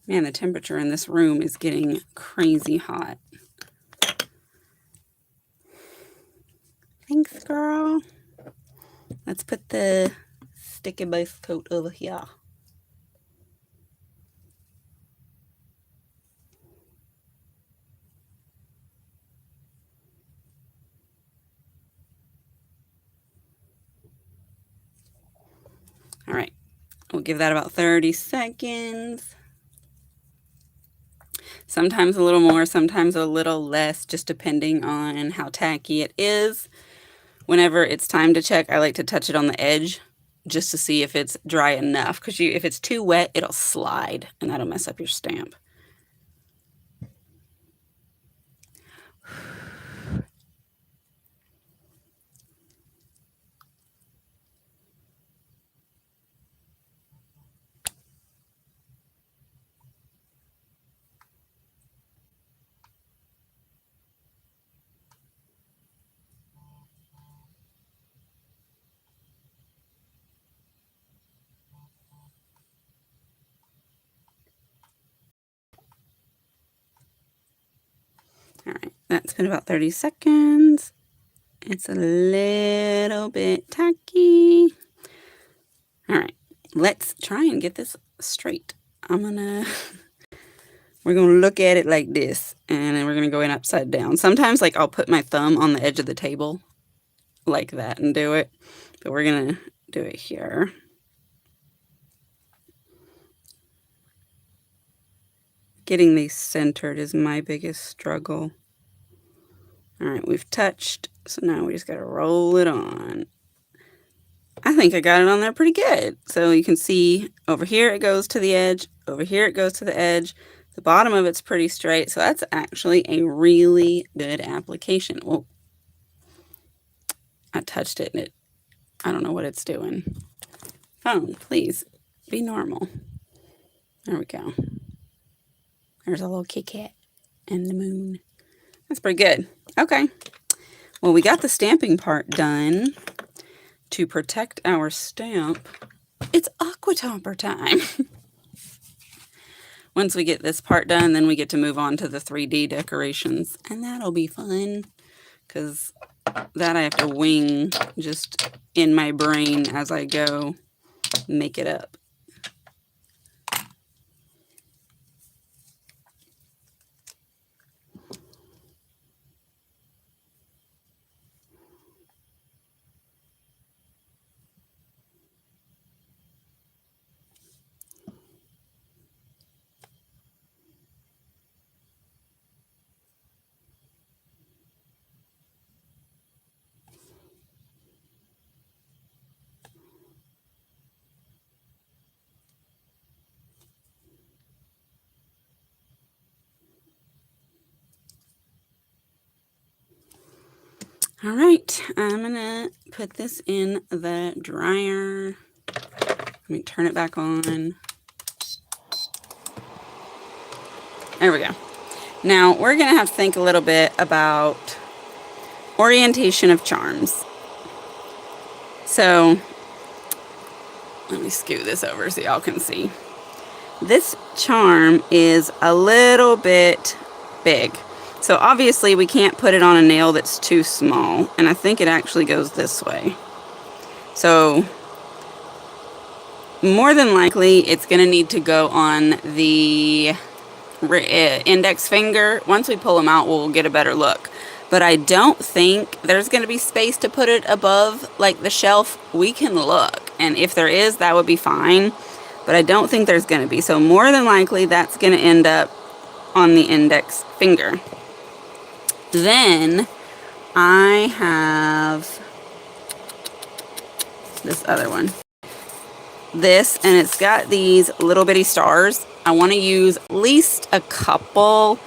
Man, the temperature in this room is getting crazy hot. Thanks, girl. Let's put the sticky base coat over here. All right, we'll give that about 30 seconds. Sometimes a little more, sometimes a little less, just depending on how tacky it is. Whenever it's time to check, I like to touch it on the edge just to see if it's dry enough, because if it's too wet, it'll slide and that'll mess up your stamp. All right, that's been about 30 seconds. It's a little bit tacky. All right, let's try and get this straight. We're gonna look at it like this, and then we're gonna go in upside down. Sometimes, like, I'll put my thumb on the edge of the table like that and do it, but we're gonna do it here. Getting these centered is my biggest struggle. All right, we've touched, so now we just gotta roll it on. I think I got it on there pretty good. So you can see over here it goes to the edge, over here it goes to the edge. The bottom of it's pretty straight, so that's actually a really good application. Well, I touched it and I don't know what it's doing. Phone, please be normal. There we go. There's a little Kit Kat and the moon. That's pretty good. Okay. Well, we got the stamping part done. To protect our stamp, it's aqua topper time. once we get this part done, then we get to move on to the 3D decorations. And that'll be fun, because that I have to wing just in my brain as I go make it up. All right, I'm gonna put this in the dryer. Let me turn it back on. There we go. Now we're gonna have to think a little bit about orientation of charms. So let me scoot this over so y'all can see. This charm is a little bit big. So obviously we can't put it on a nail that's too small, and I think it actually goes this way. So more than likely it's going to need to go on the index finger. Once we pull them out, we'll get a better look. But I don't think there's going to be space to put it above like the shelf. We can look, and if there is, that would be fine. But I don't think there's going to be. So more than likely that's going to end up on the index finger. Then I have this other one. This, and it's got these little bitty stars. I want to use at least a couple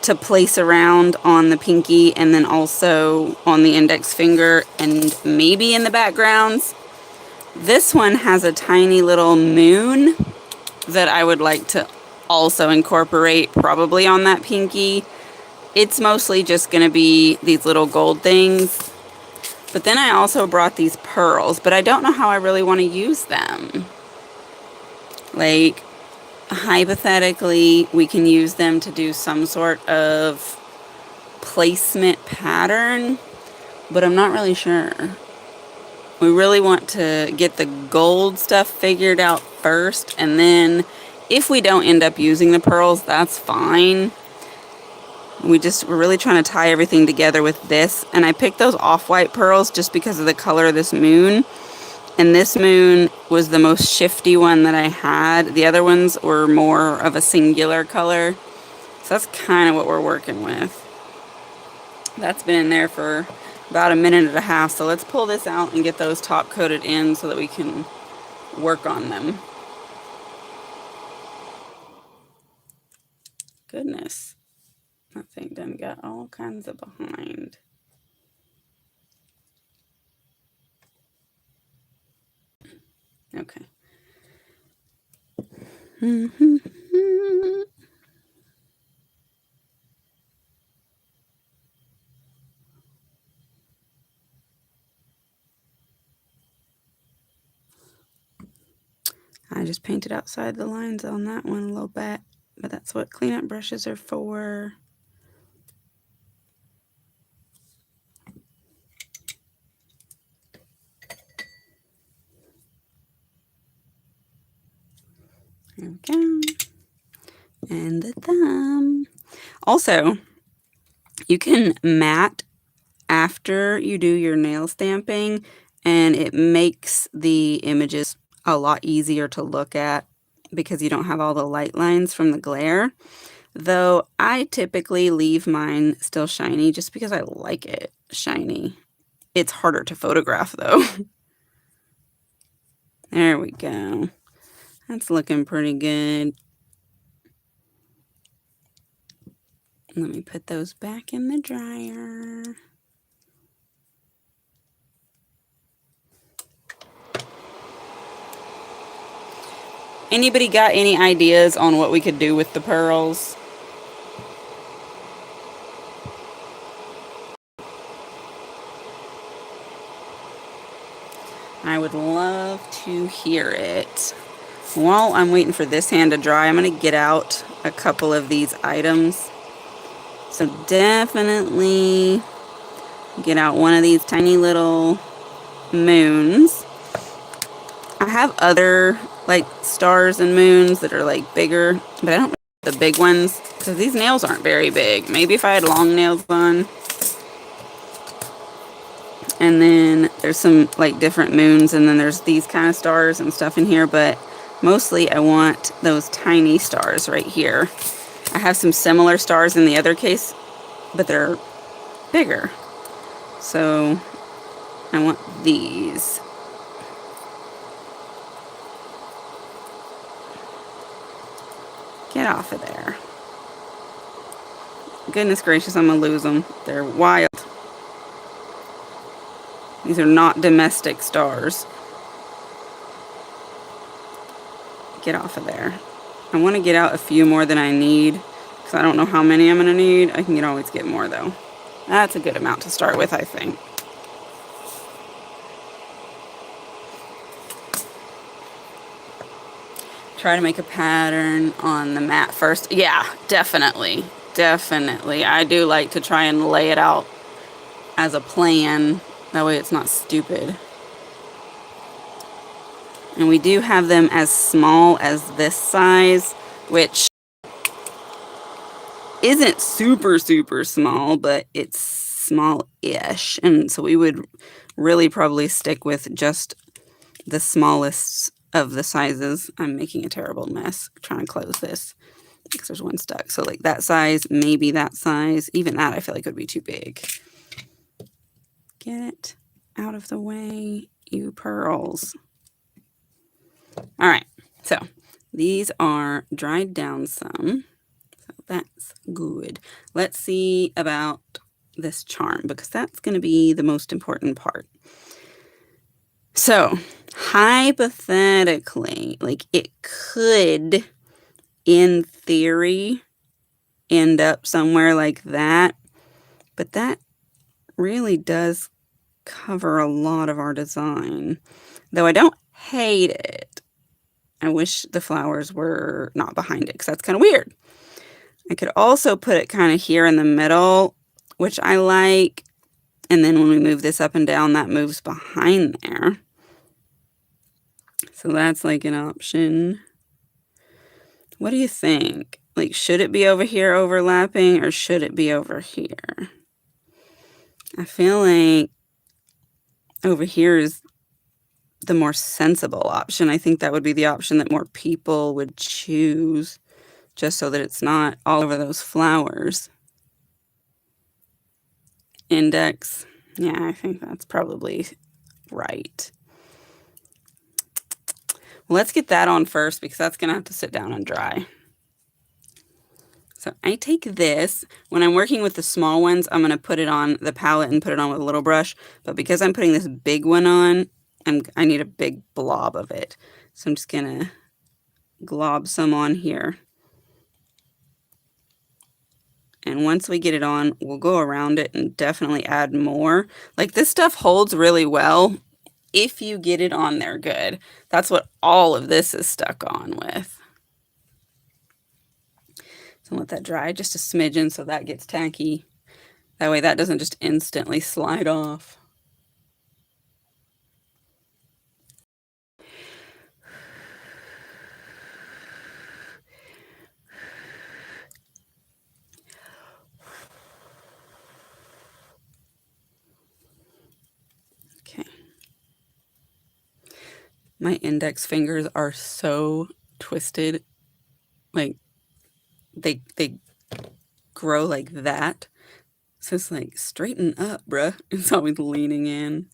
to place around on the pinky, and then also on the index finger, and maybe in the backgrounds. This one has a tiny little moon that I would like to also incorporate, probably on that pinky. It's mostly just going to be these little gold things. But then I also brought these pearls, but I don't know how I really want to use them. Like, hypothetically, we can use them to do some sort of placement pattern, but I'm not really sure. We really want to get the gold stuff figured out first, and then if we don't end up using the pearls, that's fine. We're really trying to tie everything together with this. And I picked those off-white pearls just because of the color of this moon. And this moon was the most shifty one that I had. The other ones were more of a singular color. So that's kind of what we're working with. That's been in there for about a minute and a half. So let's pull this out and get those top coated in so that we can work on them. Goodness. That thing done got all kinds of behind. Okay. I just painted outside the lines on that one a little bit, but that's what cleanup brushes are for. There we go. And the thumb. Also, you can mat after you do your nail stamping, and it makes the images a lot easier to look at because you don't have all the light lines from the glare. Though I typically leave mine still shiny just because I like it shiny. It's harder to photograph though. There we go. That's looking pretty good. Let me put those back in the dryer. Anybody got any ideas on what we could do with the pearls? I would love to hear it. While I'm waiting for this hand to dry, I'm going to get out a couple of these items. So definitely get out one of these tiny little moons. I have other like stars and moons that are like bigger, but I don't like the big ones because these nails aren't very big. Maybe if I had long nails on. And then there's some like different moons, and then there's these kind of stars and stuff in here, but mostly I want those tiny stars right here. I have some similar stars in the other case, but they're bigger. So I want these. Get off of there. Goodness gracious, I'm gonna lose them. They're wild. These are not domestic stars. Get off of there. I want to get out a few more than I need because I don't know how many I'm going to need. I can always get more though. That's a good amount to start with, I think. Try to make a pattern on the mat first. Yeah, definitely. Definitely. I do like to try and lay it out as a plan. That way it's not stupid. And we do have them as small as this size, which isn't super, super small, but it's small-ish. And so we would really probably stick with just the smallest of the sizes. I'm making a terrible mess trying to close this because there's one stuck. So like that size, maybe that size. Even that I feel like would be too big. Get out of the way, you pearls. All right, so these are dried down some. So that's good. Let's see about this charm because that's going to be the most important part. So hypothetically, like it could, in theory, end up somewhere like that, but that really does cover a lot of our design. Though I don't hate it. I wish the flowers were not behind it because that's kind of weird. I could also put it kind of here in the middle, which I like. And then when we move this up and down, that moves behind there. So that's like an option. What do you think? Like, should it be over here overlapping or should it be over here? I feel like over here is the more sensible option. I think that would be the option that more people would choose, just so that it's not all over those flowers. Index. Yeah, I think that's probably right. Well, let's get that on first because that's going to have to sit down and dry. So I take this. When I'm working with the small ones, I'm going to put it on the palette and put it on with a little brush. But because I'm putting this big one on, I need a big blob of it. So I'm just going to glob some on here. And once we get it on, we'll go around it and definitely add more. Like this stuff holds really well if you get it on there good. That's what all of this is stuck on with. So let that dry just a smidgen so that gets tacky. That way that doesn't just instantly slide off. Okay. My index fingers are so twisted. Like they grow like that. So it's like, straighten up, bruh. It's always leaning in.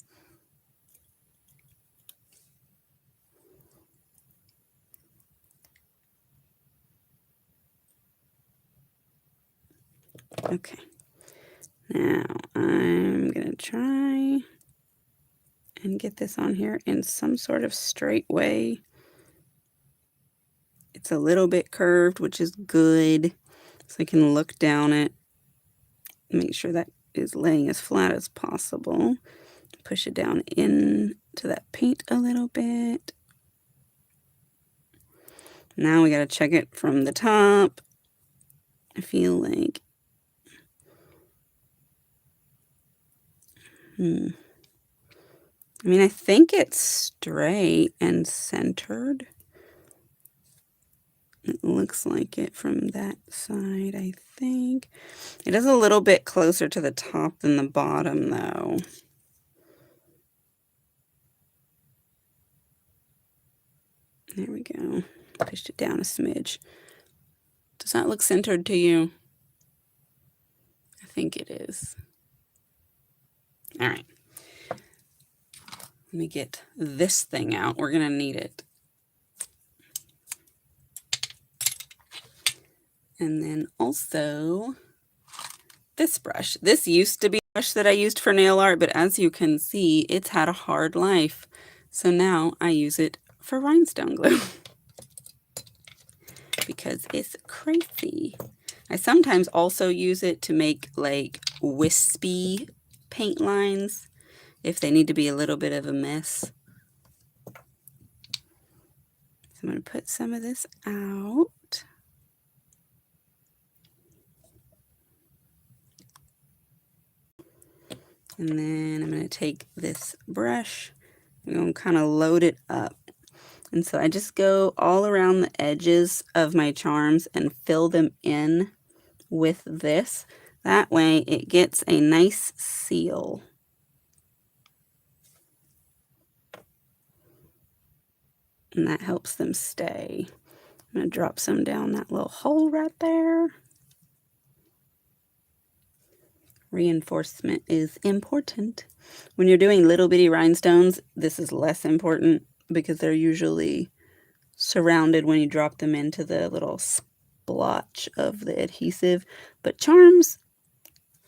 Okay. Now I'm gonna try and get this on here in some sort of straight way. It's a little bit curved, which is good. So I can look down it, make sure that is laying as flat as possible. Push it down into that paint a little bit. Now we got to check it from the top. I feel like, I mean, I think it's straight and centered. It looks like it from that side, I think. It is a little bit closer to the top than the bottom, though. There we go. Pushed it down a smidge. Does that look centered to you? I think it is. All right. Let me get this thing out. We're going to need it. And then also this brush. This used to be a brush that I used for nail art, but as you can see, it's had a hard life. So now I use it for rhinestone glue because it's crazy. I sometimes also use it to make like wispy paint lines if they need to be a little bit of a mess. So I'm going to put some of this out. And then I'm going to take this brush, I'm going to kind of load it up. And so I just go all around the edges of my charms and fill them in with this. That way it gets a nice seal. And that helps them stay. I'm going to drop some down that little hole right there. Reinforcement is important. When you're doing little bitty rhinestones, this is less important because they're usually surrounded when you drop them into the little splotch of the adhesive. But charms,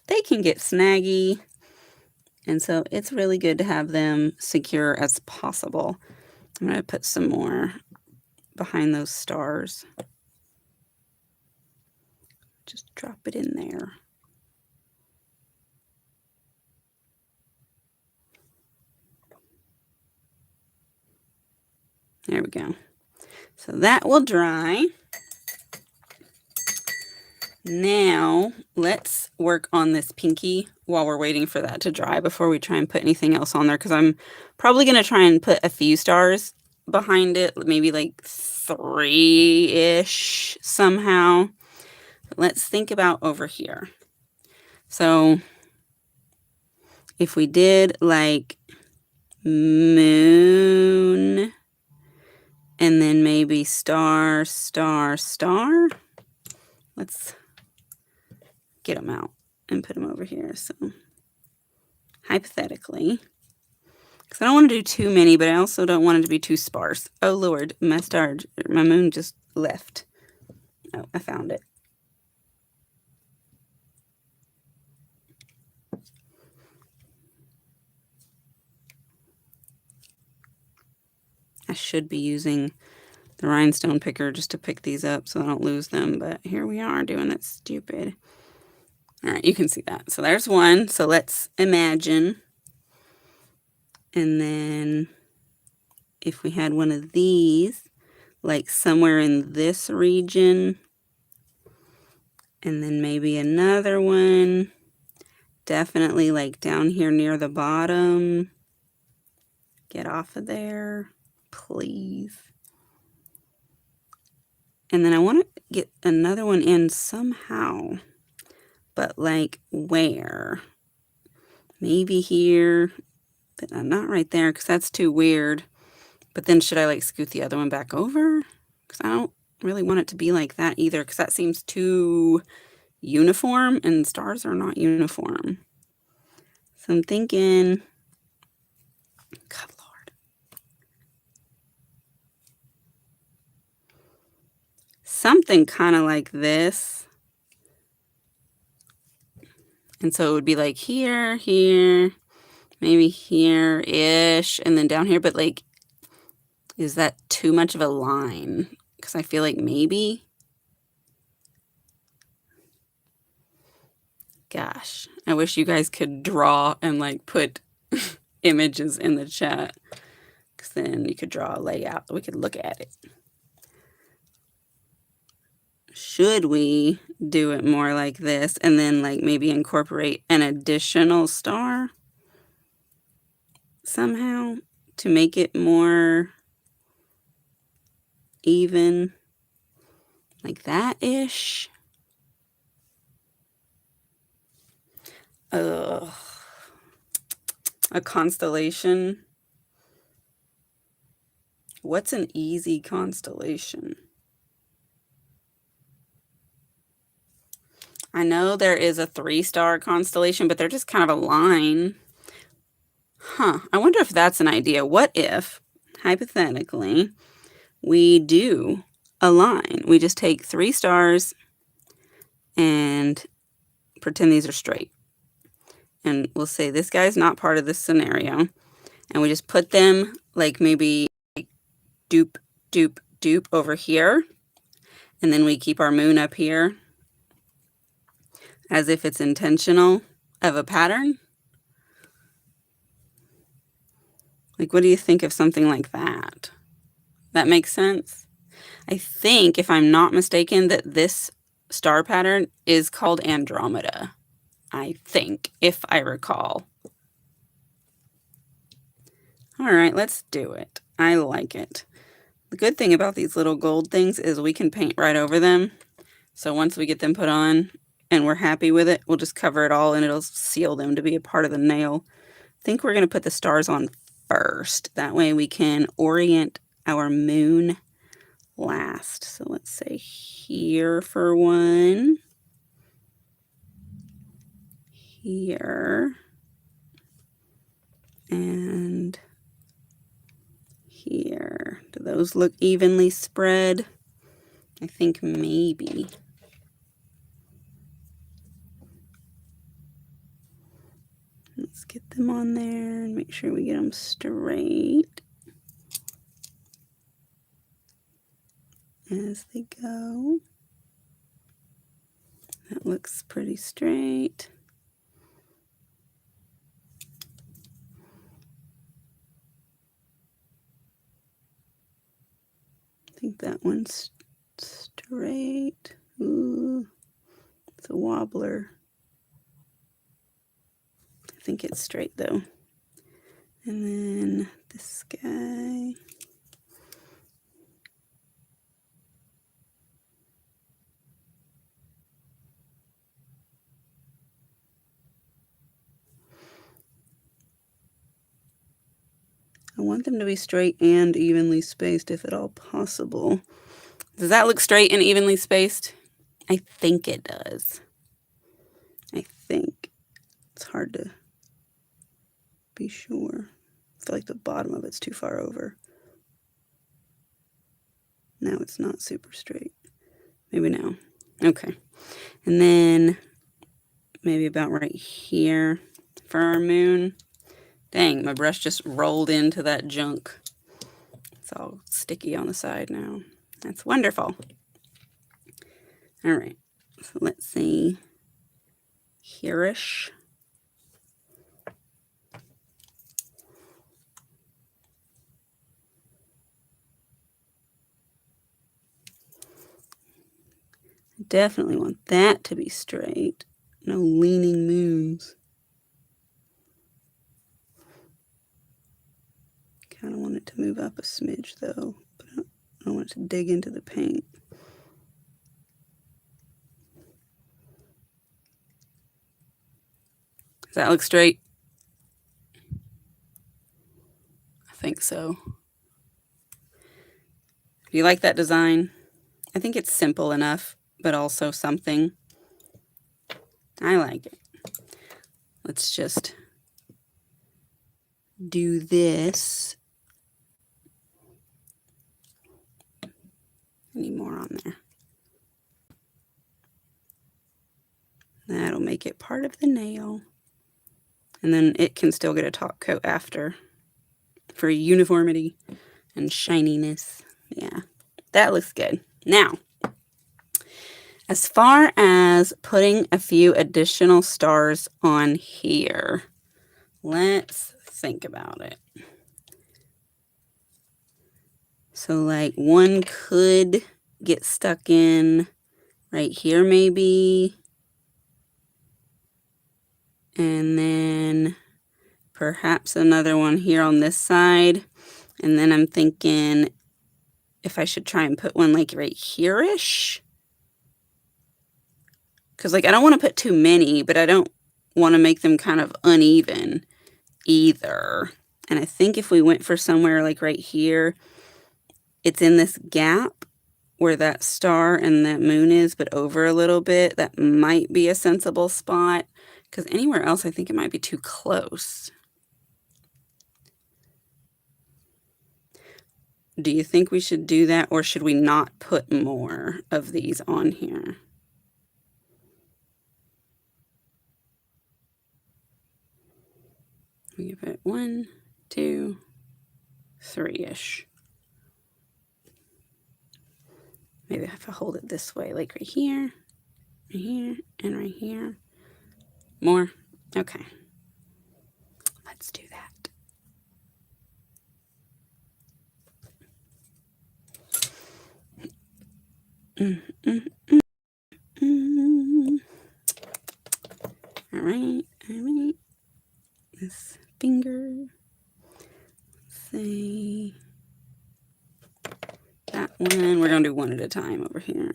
they can get snaggy, and so it's really good to have them secure as possible. I'm going to put some more behind those stars. Just drop it in there. There we go. So that will dry. Now let's work on this pinky while we're waiting for that to dry before we try and put anything else on there, because I'm probably going to try and put a few stars behind it, maybe like 3-ish somehow. Let's think about over here. So if we did like moon and then maybe star, star, star. Let's get them out and put them over here. So hypothetically, because I don't want to do too many, but I also don't want it to be too sparse. Oh Lord, my moon just left. Oh, I found it. I should be using the rhinestone picker just to pick these up so I don't lose them, but here we are doing it stupid. All right, you can see that. So there's one. So let's imagine. And then if we had one of these, like somewhere in this region, and then maybe another one, definitely like down here near the bottom. Get off of there, please. And then I want to get another one in somehow, but like where? Maybe here, but not right there because that's too weird. But then should I like scoot the other one back over? Because I don't really want it to be like that either, because that seems too uniform, and stars are not uniform. So I'm thinking, God Lord, something kind of like this. And so it would be like here, here, maybe here-ish, and then down here. But like, is that too much of a line? Because I feel like maybe. Gosh, I wish you guys could draw and like put images in the chat, because then you could draw a layout. We could look at it. should we do it more like this and then like maybe incorporate an additional star somehow to make it more even, like that-ish? Ugh. A constellation. What's an easy constellation? I know there is a 3-star constellation, but they're just kind of a line. Huh. I wonder if that's an idea. What if, hypothetically, we do a line? We just take 3 stars and pretend these are straight. And we'll say this guy's not part of this scenario. And we just put them like maybe doop, doop, doop over here. And then we keep our moon up here as if it's intentional of a pattern. Like, what do you think of something like that? That makes sense? I think, if I'm not mistaken, that this star pattern is called Andromeda. I think, if I recall. All right, let's do it. I like it. The good thing about these little gold things is we can paint right over them. So once we get them put on and we're happy with it, we'll just cover it all and it'll seal them to be a part of the nail. I think we're going to put the stars on first. That way we can orient our moon last. So let's say here for one. Here. And here. Do those look evenly spread? I think maybe. Let's get them on there and make sure we get them straight as they go. That looks pretty straight. I think that one's straight. Ooh, it's a wobbler. I think it's straight though. And then this guy. I want them to be straight and evenly spaced if at all possible. Does that look straight and evenly spaced? I think it does. I think. It's hard to be sure. I feel like the bottom of it's too far over. Now it's not super straight. Maybe now. Okay. And then maybe about right here for our moon. Dang, my brush just rolled into that junk. It's all sticky on the side now. That's wonderful. All right, so let's see. Here-ish. I definitely want that to be straight. No leaning moons. Kind of want it to move up a smidge though, but I don't want it to dig into the paint. Does that look straight? I think so. Do you like that design? I think it's simple enough, but also something. I like it. Let's just do this. Any more on there? That'll make it part of the nail. And then it can still get a top coat after for uniformity and shininess. Yeah, that looks good. Now, as far as putting a few additional stars on here, let's think about it. So like one could get stuck in right here maybe. And then perhaps another one here on this side. And then I'm thinking if I should try and put one like right here-ish. Because like I don't want to put too many, but I don't want to make them kind of uneven either. And I think if we went for somewhere like right here, it's in this gap where that star and that moon is, but over a little bit, that might be a sensible spot. Because anywhere else, I think it might be too close. Do you think we should do that, or should we not put more of these on here? We give it 1, 2, 3-ish. Maybe if I hold it this way, like right here, and right here. More? Okay. Let's do that. All right. This finger. Say that one. We're going to do one at a time over here.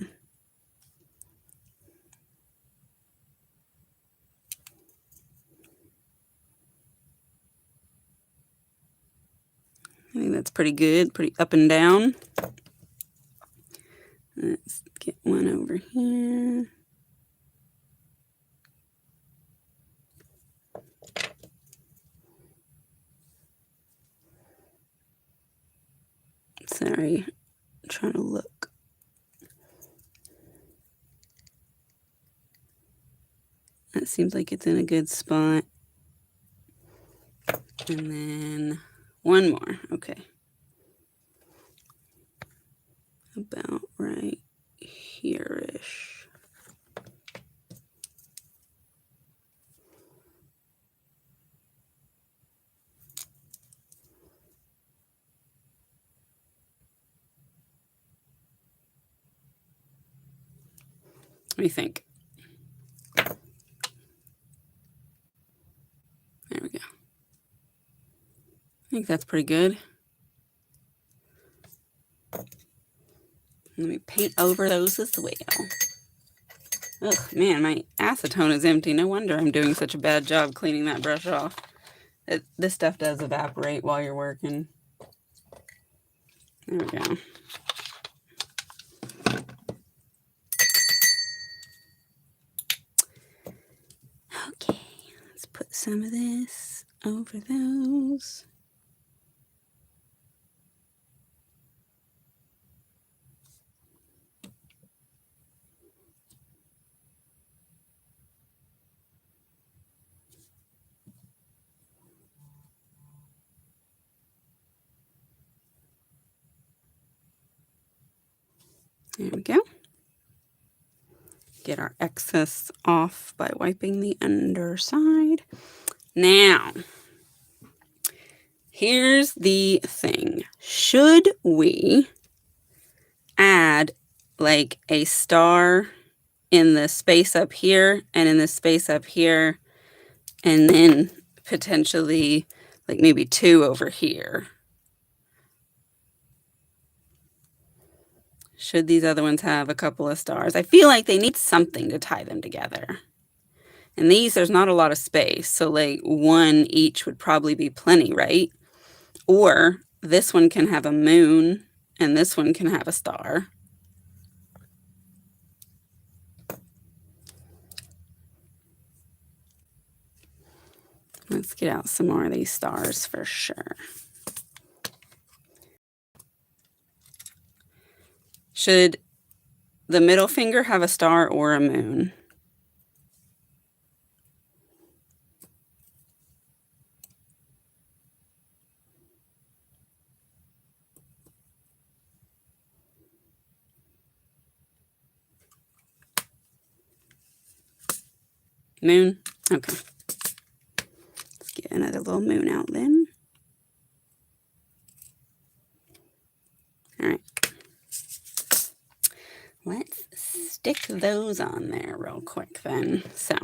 I think that's pretty good, pretty up and down. Let's get one over here. Sorry, I'm trying to look. That seems like it's in a good spot. And then one more, okay. About right here-ish. What do you think? There we go. I think that's pretty good. Let me paint over those as well. Ugh, man, my acetone is empty. No wonder I'm doing such a bad job cleaning that brush off. This stuff does evaporate while you're working. There we go. Okay, let's put some of this over those. There we go. Get our excess off by wiping the underside. Now, here's the thing. Should we add like a star in the space up here and in the space up here, and then potentially like maybe 2 over here? Should these other ones have a couple of stars? I feel like they need something to tie them together. And these, there's not a lot of space. So like 1 each would probably be plenty, right? Or this one can have a moon and this one can have a star. Let's get out some more of these stars for sure. Should the middle finger have a star or a moon? Moon? Okay. Let's get another little moon out then. All right. let's stick those on there real quick then. So.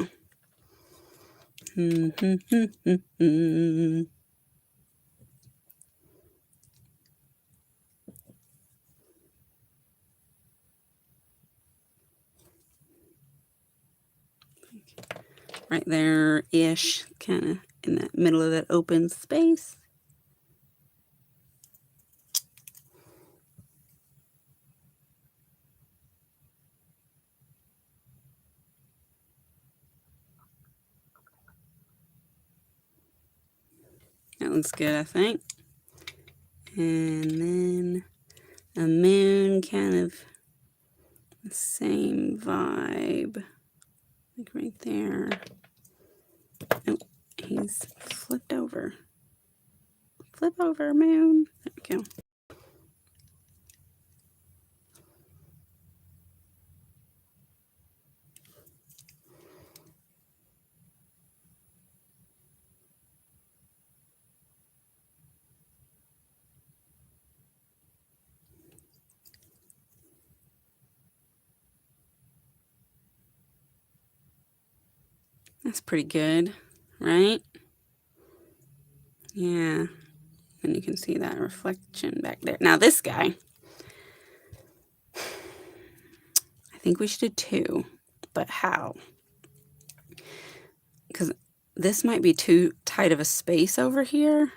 Right there-ish, kind of in the middle of that open space. That looks good, I think. And then a moon, kind of the same vibe, like right there. Oh, he's flipped over. Flip over, moon. There we go. That's pretty good, right? Yeah, and you can see that reflection back there. Now this guy, I think we should do 2, but how? Because this might be too tight of a space over here,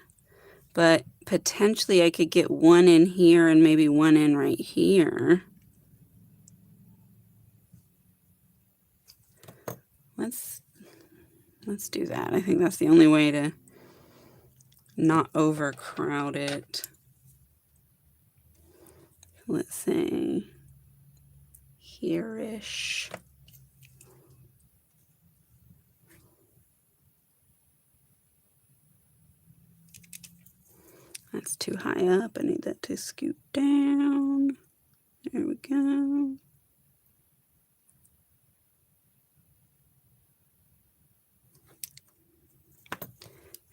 but potentially I could get 1 in here and maybe 1 in right here. Let's do that. I think that's the only way to not overcrowd it. Let's say here-ish. That's too high up. I need that to scoot down. There we go.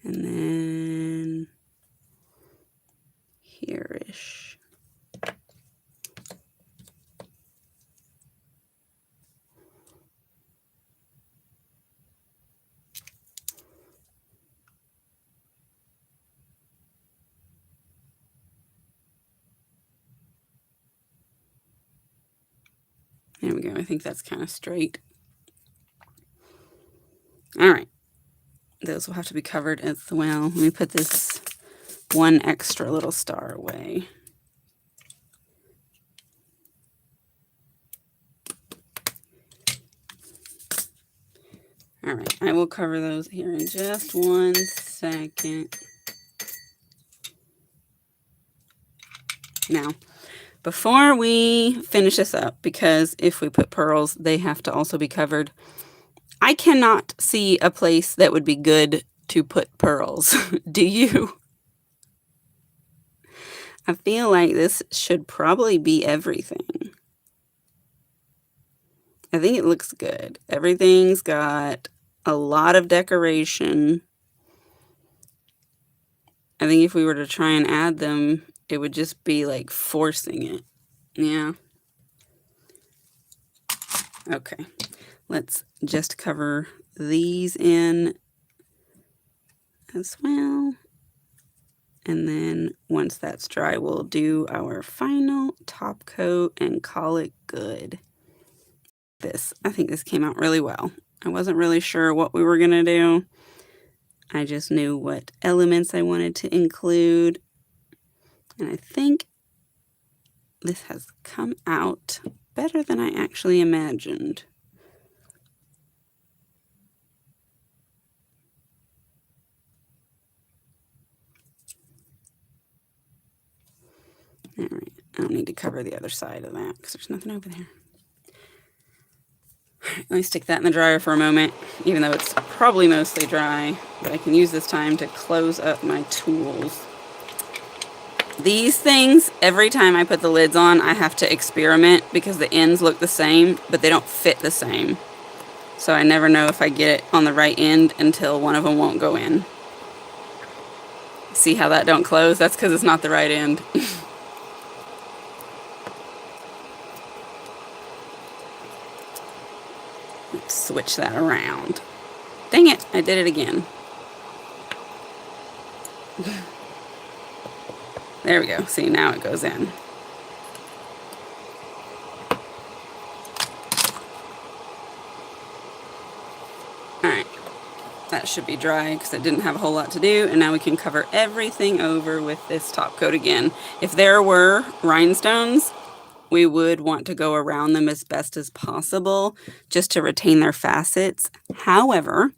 And then here-ish. There we go. I think that's kind of straight. All right. Those will have to be covered as well. Let me put this 1 extra little star away. All right, I will cover those here in just 1 second. Now, before we finish this up, because if we put pearls, they have to also be covered. I cannot see a place that would be good to put pearls. Do you? I feel like this should probably be everything. I think it looks good. Everything's got a lot of decoration. I think if we were to try and add them, it would just be like forcing it. Yeah. Okay. Let's just cover these in as well. And then once that's dry, we'll do our final top coat and call it good. I think this came out really well. I wasn't really sure what we were going to do. I just knew what elements I wanted to include. And I think this has come out better than I actually imagined. All right, I don't need to cover the other side of that because there's nothing over there. All right, let me stick that in the dryer for a moment, even though it's probably mostly dry, but I can use this time to close up my tools. These things, every time I put the lids on, I have to experiment because the ends look the same, but they don't fit the same. So I never know if I get it on the right end until one of them won't go in. See how that don't close? That's because it's not the right end. Let's switch that around. Dang it, I did it again. There we go. See, now it goes in. Alright, that should be dry because it didn't have a whole lot to do, and now we can cover everything over with this top coat again. If there were rhinestones, we would want to go around them as best as possible just to retain their facets. However,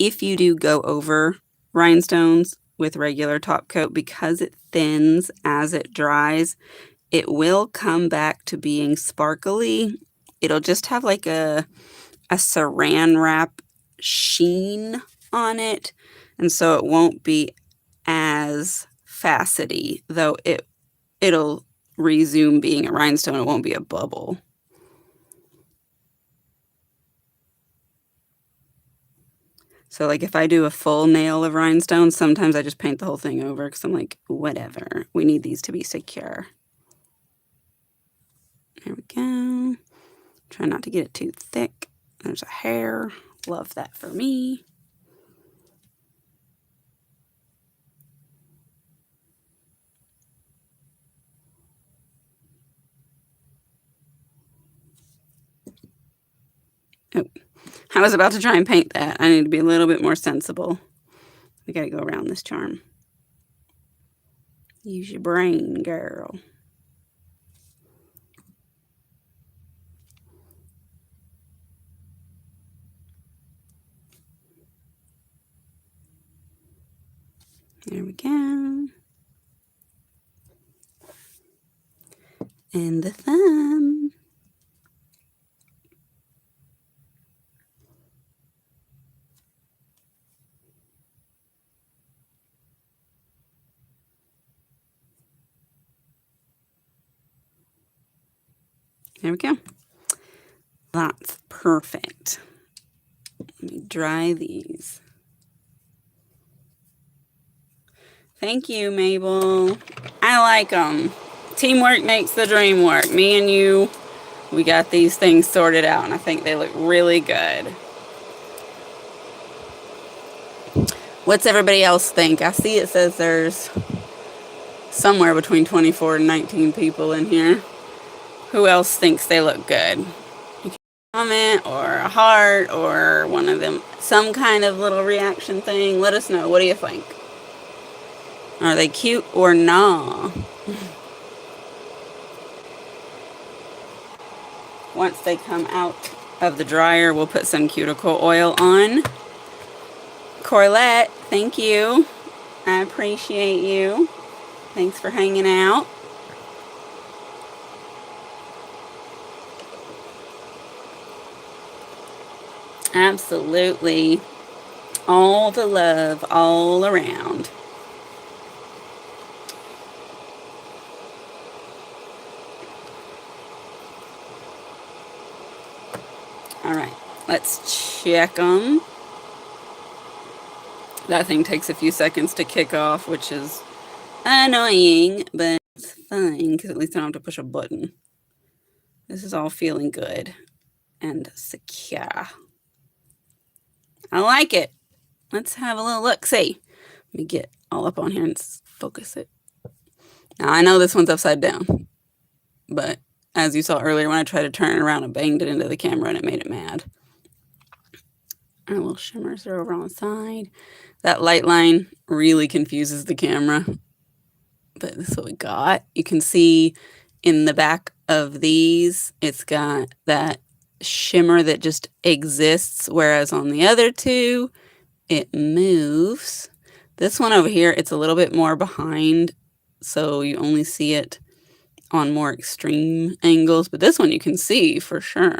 if you do go over rhinestones with regular top coat, because it thins as it dries, it will come back to being sparkly. It'll just have like a saran wrap sheen on it, and so it won't be as facety, though it'll resume being a rhinestone. It won't be a bubble. So like if I do a full nail of rhinestones, sometimes I just paint the whole thing over because I'm like, whatever, we need these to be secure. There we go. Try not to get it too thick. There's a hair. Love that for me. Oh, I was about to try and paint that. I need to be a little bit more sensible. We gotta go around this charm. Use your brain, girl. There we go. And the thumb. There we go. That's perfect. Let me dry these. Thank you, Mabel. I like them. Teamwork makes the dream work. Me and you, we got these things sorted out, and I think they look really good. What's everybody else think? I see it says there's somewhere between 24 and 19 people in here. Who else thinks they look good? You can comment or a heart or one of them, some kind of little reaction thing. Let us know. What do you think? Are they cute or nah? Once they come out of the dryer, we'll put some cuticle oil on. Corlette, thank you. I appreciate you. Thanks for hanging out. Absolutely. All the love all around. All right, let's check them. That thing takes a few seconds to kick off, which is annoying, but it's fine because at least I don't have to push a button. This is all feeling good and secure. I like it. Let's have a little look-see. Let me get all up on here and focus it. Now, I know this one's upside down, but as you saw earlier, when I tried to turn it around, I banged it into the camera and it made it mad. Our little shimmers are over on the side. That light line really confuses the camera, but this is what we got. You can see in the back of these, it's got that shimmer that just exists, whereas on the other two, it moves. This one over here, it's a little bit more behind, so you only see it on more extreme angles, but this one you can see for sure.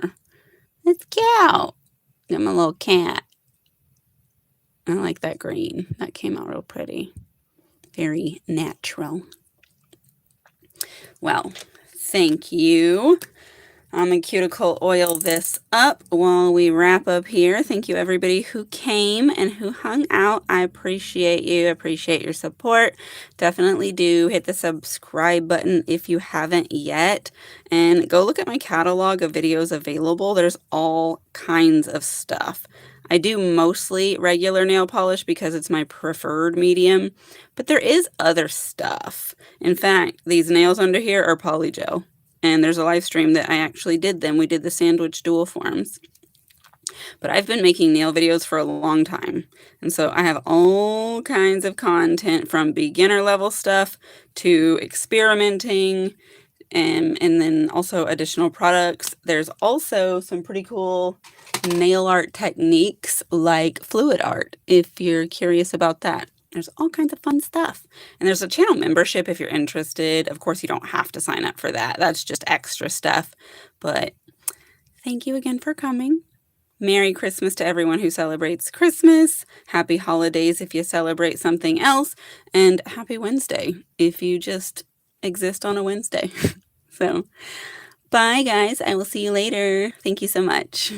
It's cute. Got my little cat. I like that green. That came out real pretty. Very natural. Well, thank you. I'm going to cuticle oil this up while we wrap up here. Thank you everybody who came and who hung out. I appreciate you. Appreciate your support. Definitely do hit the subscribe button if you haven't yet. And go look at my catalog of videos available. There's all kinds of stuff. I do mostly regular nail polish because it's my preferred medium, but there is other stuff. In fact, these nails under here are polygel. And there's a live stream that I actually did them. We did the sandwich dual forms. But I've been making nail videos for a long time. And so I have all kinds of content from beginner level stuff to experimenting and then also additional products. There's also some pretty cool nail art techniques like fluid art if you're curious about that. There's all kinds of fun stuff. And there's a channel membership if you're interested. Of course, you don't have to sign up for that. That's just extra stuff. But thank you again for coming. Merry Christmas to everyone who celebrates Christmas. Happy holidays if you celebrate something else. And happy Wednesday if you just exist on a Wednesday. So, bye guys. I will see you later. Thank you so much.